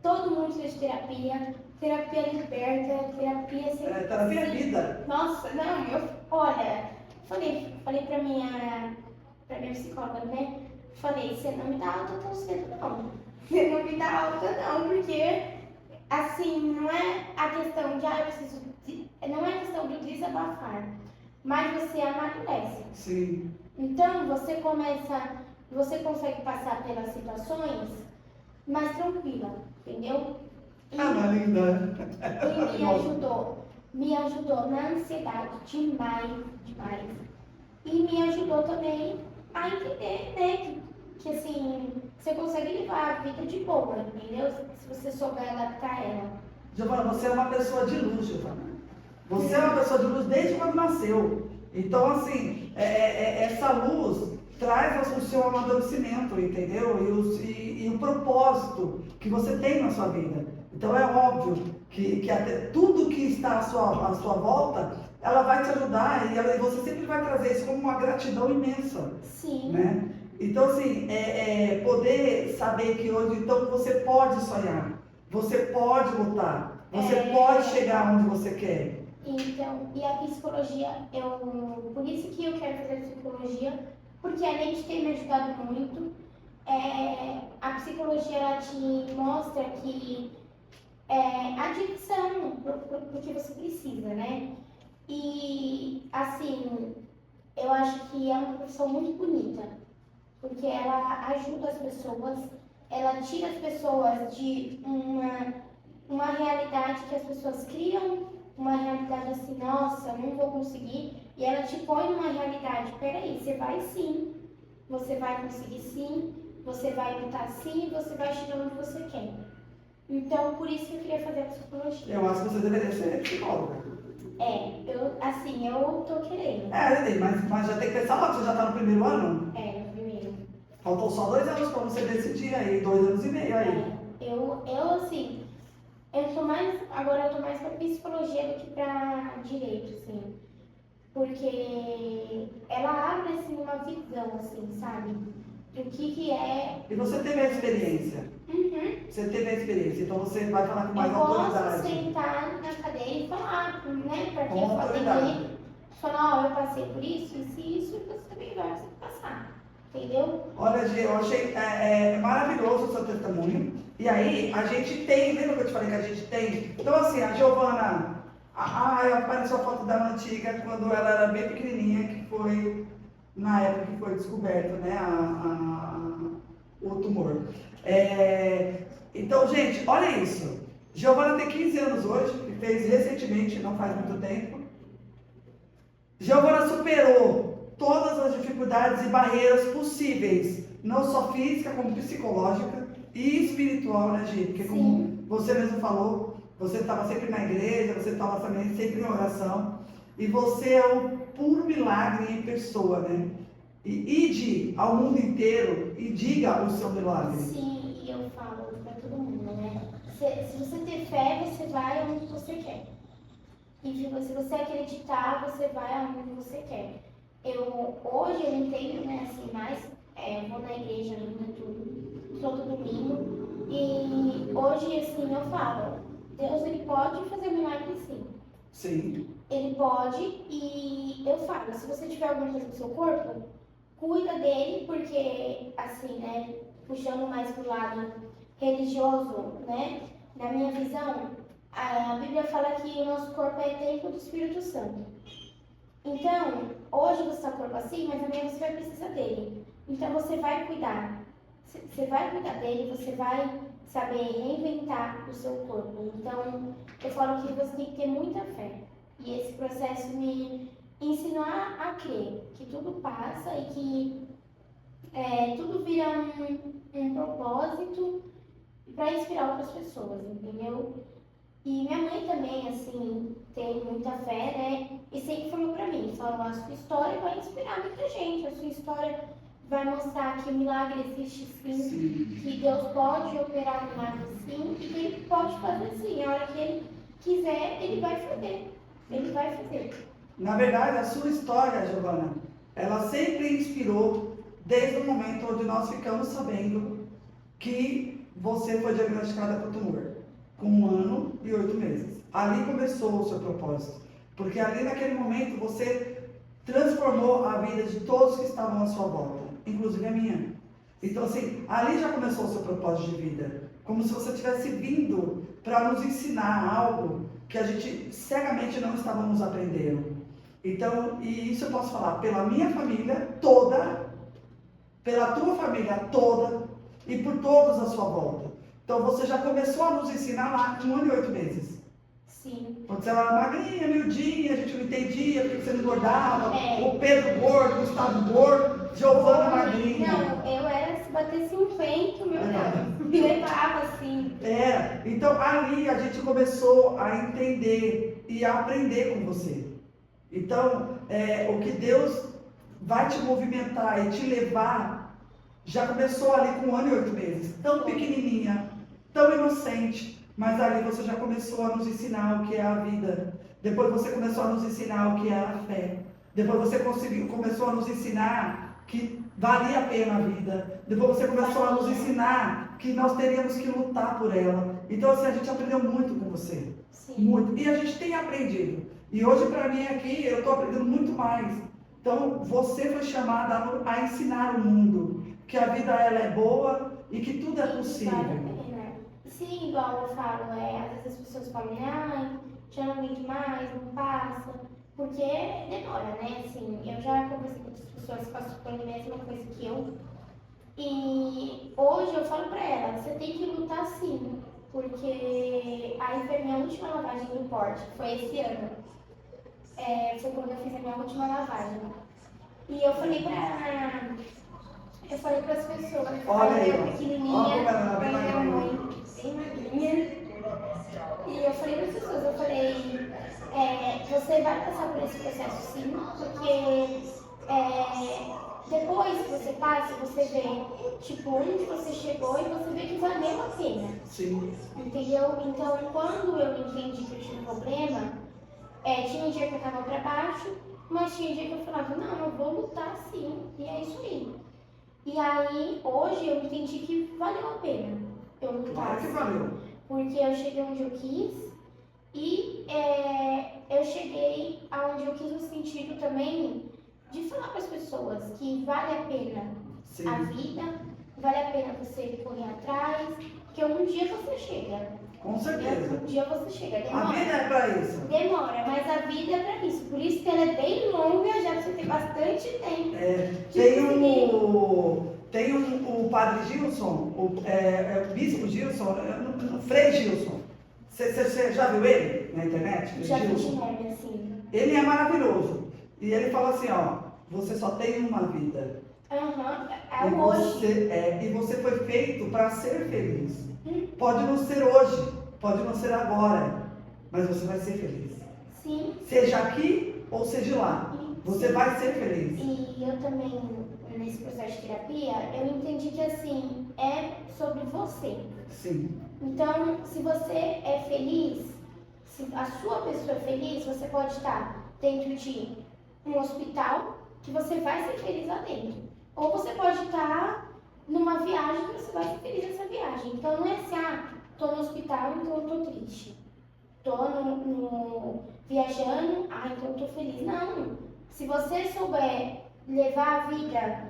Todo mundo fez terapia. Terapia liberta, terapia sempre. Terapia é vida. Nossa, não, olha, falei pra minha psicóloga, né? Falei, você não me dá alta tão cedo, não. Você não me dá alta, não, porque, assim, não é a questão de, eu preciso. Não é a questão do desabafar, mas você amadurece. Sim. Então, você consegue passar pelas situações mais tranquila, entendeu? Mas linda. E me ajudou na ansiedade demais, demais. E me ajudou também a entender, né, que assim, você consegue levar a vida de boa, entendeu? Se você souber adaptar ela. Giovana, você é uma pessoa de luz, Giovana. Você é uma pessoa de luz desde quando nasceu. Então, assim, essa luz traz o seu amadurecimento, entendeu? E o propósito que você tem na sua vida. Então, é óbvio que até tudo que está à sua volta, ela vai te ajudar e você sempre vai trazer isso como uma gratidão imensa. Sim. Né? Então, assim, poder saber que hoje, então, você pode sonhar, você pode lutar, você pode chegar onde você quer. Então, e a psicologia, por isso que eu quero fazer psicologia, porque além de ter me ajudado muito, a psicologia ela te mostra que a direção do que você precisa, né? E, assim, eu acho que é uma profissão muito bonita, porque ela ajuda as pessoas, ela tira as pessoas de uma realidade que as pessoas criam, uma realidade assim, nossa, não vou conseguir, e ela te põe numa realidade, peraí, você vai sim, você vai conseguir sim, você vai lutar sim, você vai chegar onde você quer. Então, por isso que eu queria fazer a psicologia. Eu acho que você deveria ser psicóloga. Eu tô querendo. Mas já tem que pensar logo, você já está no primeiro ano? No primeiro. Faltou só 2 anos para você decidir aí, 2 anos e meio aí. Assim, agora eu tô mais pra psicologia do que pra direito, assim. Porque ela abre, assim, uma visão, assim, sabe? Do que é... E você teve a experiência. Uhum. Você teve a experiência, então você vai falar com mais Eu posso autoridade. sentar na cadeira e falar, né? Pra quem Com for autoridade. atender, falar, ó, eu passei por isso, e você também vai passar. Entendeu? Olha, Gê, eu achei maravilhoso o seu testemunho. E aí, a gente tem, lembra que eu te falei que a gente tem? Então, assim, a Giovana, apareceu a foto dela antiga, quando ela era bem pequenininha, que foi na época que foi descoberto, né, o tumor. Então, gente, olha isso. Giovana tem 15 anos hoje, e fez recentemente, não faz muito tempo. Giovana superou todas as dificuldades e barreiras possíveis, não só física, como psicológica e espiritual, né, Gi? Porque como você mesmo falou, você estava sempre na igreja, você estava também sempre em oração, e você é um puro milagre em pessoa, né? E ide ao mundo inteiro e diga o seu milagre. Sim, e eu falo para todo mundo, né? Se você ter fé, você vai onde você quer. E se você acreditar, você vai aonde você quer. Hoje eu entendo, né, assim, mais, eu vou na igreja ainda todo domingo, e hoje, assim, eu falo, Deus, ele pode fazer milagre sim. Sim. Ele pode, e eu falo, se você tiver alguma coisa no seu corpo, cuida dele, porque, assim, né, puxando mais pro lado religioso, né, na minha visão, a Bíblia fala que o nosso corpo é templo do Espírito Santo. Então, hoje você está com o corpo assim, mas amanhã você vai precisar dele. Então, você vai cuidar. Você vai cuidar dele, você vai saber reinventar o seu corpo. Então, eu falo que você tem que ter muita fé. E esse processo me ensinou a crer que tudo passa e que tudo vira um propósito para inspirar outras pessoas, entendeu? E minha mãe também, assim, tem muita fé, né? E sempre falou pra mim, falou, a sua história vai inspirar muita gente, a sua história vai mostrar que o milagre existe sim, que Deus pode operar milagre sim, e que Ele pode fazer sim. A hora que Ele quiser, Ele vai fazer. Ele vai fazer. Na verdade, a sua história, Giovana, ela sempre inspirou desde o momento onde nós ficamos sabendo que você foi diagnosticada com tumor, com 1 ano e 8 meses. Ali começou o seu propósito, porque ali naquele momento você transformou a vida de todos que estavam à sua volta, inclusive a minha. Então assim, ali já começou o seu propósito de vida, como se você tivesse vindo para nos ensinar algo que a gente cegamente não estávamos aprendendo. Então, e isso eu posso falar pela minha família toda, pela tua família toda e por todos à sua volta. Então você já começou a nos ensinar lá com 1 ano e 8 meses. Sim. Quando você era magrinha, miudinha, a gente não entendia porque você não engordava. O Pedro gordo, o Gustavo gordo, Giovana magrinha. Não, eu era, se batesse um vento, meu Deus, me levava assim. Então ali a gente começou a entender e a aprender com você. Então, o que Deus vai te movimentar e te levar, já começou ali com 1 ano e 8 meses, tão pequenininha, tão inocente, mas ali você já começou a nos ensinar o que é a vida. Depois você começou a nos ensinar o que é a fé. Depois você começou a nos ensinar que valia a pena a vida. Depois você começou a nos ensinar que nós teríamos que lutar por ela. Então assim, a gente aprendeu muito com você. Sim. Muito. E a gente tem aprendido. E hoje para mim aqui, eu estou aprendendo muito mais. Então você foi chamada a ensinar o mundo que a vida ela é boa e que tudo é possível. Vale a pena. Sim, igual eu falo, às vezes as pessoas falam, já não aguento mais, não passa, porque demora, né? Assim, eu já conversei com outras pessoas que passam pela mesma coisa que eu. E hoje eu falo pra ela, você tem que lutar sim, porque aí foi a minha última lavagem no porte, foi esse ano. Foi quando eu fiz a minha última lavagem. E eu falei para as pessoas, olha aí, eu pequenininha, olha minha mãe, bem magrinha. E eu falei para as pessoas, você vai passar por esse processo sim, porque depois que você passa, você vê, tipo, onde você chegou e você vê que valeu a pena. Sim. Entendeu? Então, quando eu entendi que eu tinha um problema, tinha um dia que eu tava pra baixo, mas tinha um dia que eu falava, não, eu vou lutar sim, e é isso aí. E aí, hoje, eu entendi que valeu a pena eu lutar. Claro que valeu. Porque eu cheguei onde eu quis e eu cheguei aonde eu quis no sentido também de falar para as pessoas que vale a pena Sim. a vida, vale a pena você correr atrás, porque um dia você chega. Com certeza. Um dia você chega. A Demora. vida é para isso. Demora, mas a vida é para isso. Por isso que ela é bem longa, já você tem bastante tempo. Tem o padre Gilson, o bispo Gilson, o Frei Gilson. Você já viu ele na internet? Já vi de Gilson? nome, assim. Ele é maravilhoso. E ele fala assim, ó, você só tem uma vida. É o hoje. E você foi feito para ser feliz. Pode não ser hoje, pode não ser agora, mas você vai ser feliz. Sim. Seja aqui ou seja lá, você vai ser feliz. E eu também, nesse processo de terapia, eu entendi que assim, é sobre você. Sim. Então, se você é feliz, se a sua pessoa é feliz, você pode estar dentro de um hospital, que você vai ser feliz lá dentro. Ou você pode estar numa viagem que você vai ser feliz nessa viagem. Então não é assim, tô no hospital, então eu tô triste. Tô viajando, então eu tô feliz. Não. Se você souber levar a vida,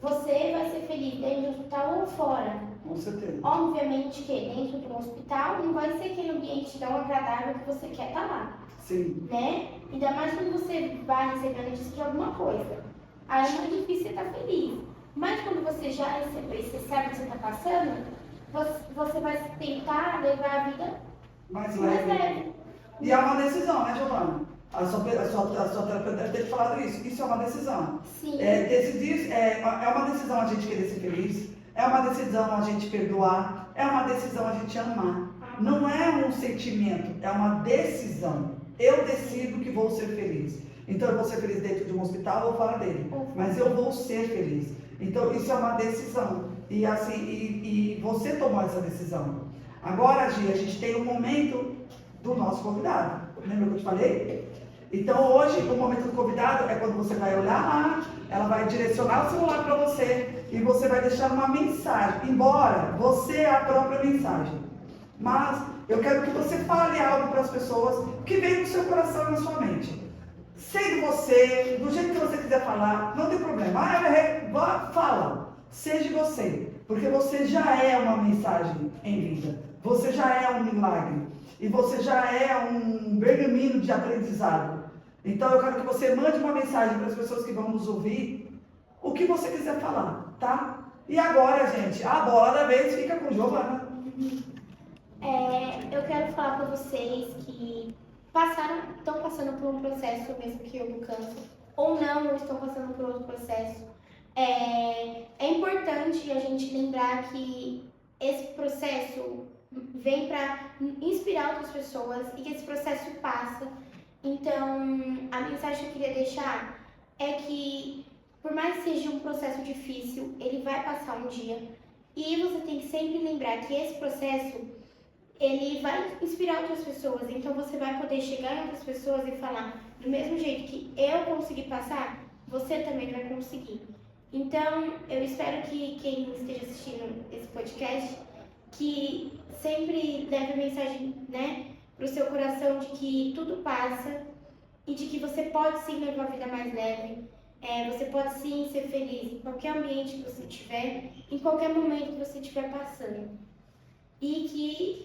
você vai ser feliz dentro do hospital ou fora. Com certeza. Obviamente que dentro do hospital não vai ser aquele ambiente tão agradável que você quer estar lá. Sim. Né? Ainda mais quando você vai receber a notícia de alguma coisa. Aí é muito difícil você estar feliz. Mas quando você já recebeu e você sabe o que você está passando, você vai tentar levar a vida mais leve. leve. E é uma decisão, né, Giovana? A sua terapeuta deve ter falado isso. Isso é uma decisão. Sim. Decidir, é uma decisão a gente querer ser feliz, é uma decisão a gente perdoar, é uma decisão a gente amar. Não é um sentimento, é uma decisão. Eu decido que vou ser feliz. Então eu vou ser feliz dentro de um hospital ou fora dele. Mas eu vou ser feliz. Então isso é uma decisão. E assim, e você tomou essa decisão. Agora, Gi, a gente tem um momento do nosso convidado. Lembra que eu te falei? Então hoje, o momento do convidado é quando você vai olhar lá, ela vai direcionar o celular para você e você vai deixar uma mensagem. Embora você é a própria mensagem. Mas eu quero que você fale algo para as pessoas que vem do seu coração e na sua mente. Sendo você, do jeito que você quiser falar, não tem problema. Fala, seja você, porque você já é uma mensagem em vida. Você já é um milagre. E você já é um pergaminho de aprendizado. Então eu quero que você mande uma mensagem para as pessoas que vão nos ouvir, o que você quiser falar, tá? E agora, gente, a bola da vez fica com Giovana. Eu quero falar para vocês que estão passando por um processo mesmo que eu, no câncer, ou não, ou estão passando por outro processo. É importante a gente lembrar que esse processo vem para inspirar outras pessoas e que esse processo passa. Então, a mensagem que eu queria deixar é que, por mais que seja um processo difícil, ele vai passar um dia. E você tem que sempre lembrar que esse processo, ele vai inspirar outras pessoas. Então, você vai poder chegar em outras pessoas e falar, do mesmo jeito que eu consegui passar, você também vai conseguir. Então, eu espero que quem esteja assistindo esse podcast, que sempre leve a mensagem, né, para o seu coração de que tudo passa e de que você pode sim levar uma vida mais leve. Você pode sim ser feliz em qualquer ambiente que você estiver, em qualquer momento que você estiver passando. E que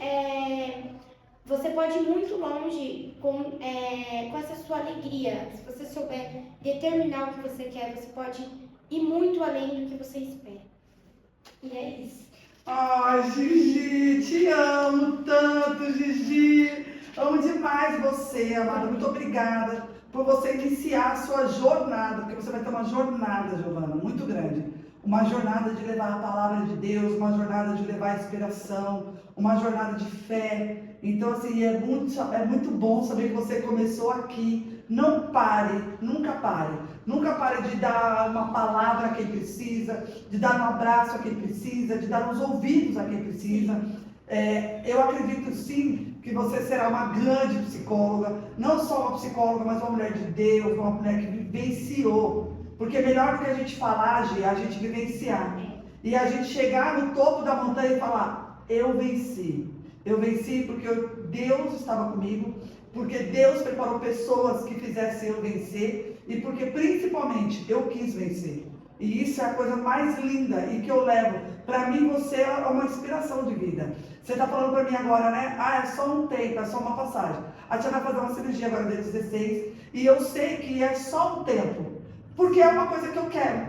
você pode ir muito longe com essa sua alegria. Se você souber determinar o que você quer, você pode ir muito além do que você espera. E é isso. Ai, Gigi, te amo tanto, Gigi. Amo demais você, amada. Muito obrigada por você iniciar a sua jornada, porque você vai ter uma jornada, Giovana, muito grande. Uma jornada de levar a palavra de Deus, uma jornada de levar a inspiração, uma jornada de fé. Então, assim, é muito bom saber que você começou aqui, Não pare, nunca pare. Nunca pare de dar uma palavra a quem precisa, de dar um abraço a quem precisa, de dar uns ouvidos a quem precisa. Eu acredito sim que você será uma grande psicóloga, não só uma psicóloga, mas uma mulher de Deus, uma mulher que vivenciou. Porque é melhor do que a gente falar, Gi, a gente vivenciar. E a gente chegar no topo da montanha e falar, eu venci. Eu venci porque Deus estava comigo, porque Deus preparou pessoas que fizessem eu vencer e porque principalmente eu quis vencer. E isso é a coisa mais linda e que eu levo. Para mim você é uma inspiração de vida. Você está falando para mim agora, né? É só um tempo, é só uma passagem. A tia vai fazer uma cirurgia agora dia 16 e eu sei que é só um tempo, porque é uma coisa que eu quero.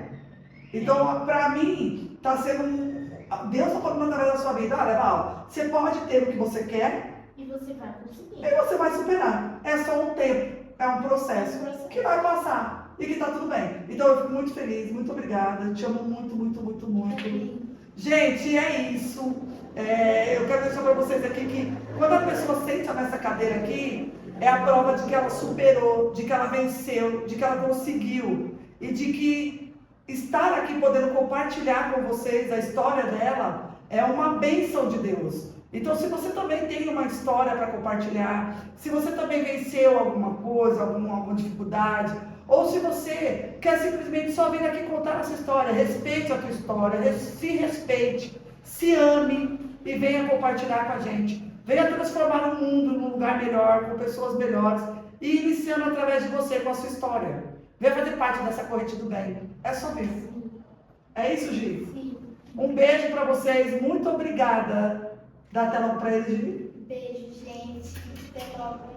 Então, para mim, está sendo Deus está falando através da sua vida, olha, Val, você pode ter o que você quer e você vai conseguir. E você vai superar. É só um tempo, é um processo que vai passar e que está tudo bem. Então eu fico muito feliz, muito obrigada, te amo muito, muito, muito, muito. Gente, é isso. Eu quero deixar para vocês aqui que quando a pessoa senta nessa cadeira aqui, é a prova de que ela superou, de que ela venceu, de que ela conseguiu e de que estar aqui podendo compartilhar com vocês a história dela é uma bênção de Deus. Então, se você também tem uma história para compartilhar, se você também venceu alguma coisa, alguma dificuldade, ou se você quer simplesmente só vir aqui contar essa história, respeite a tua história, se respeite, se ame e venha compartilhar com a gente. Venha transformar o mundo num lugar melhor, com pessoas melhores e iniciando através de você com a sua história. Venha fazer parte dessa corrente do bem. É só isso. É isso, Gi? Sim. Um beijo para vocês. Muito obrigada. Dá a tela para eles, Gi. Beijo, gente. Até logo.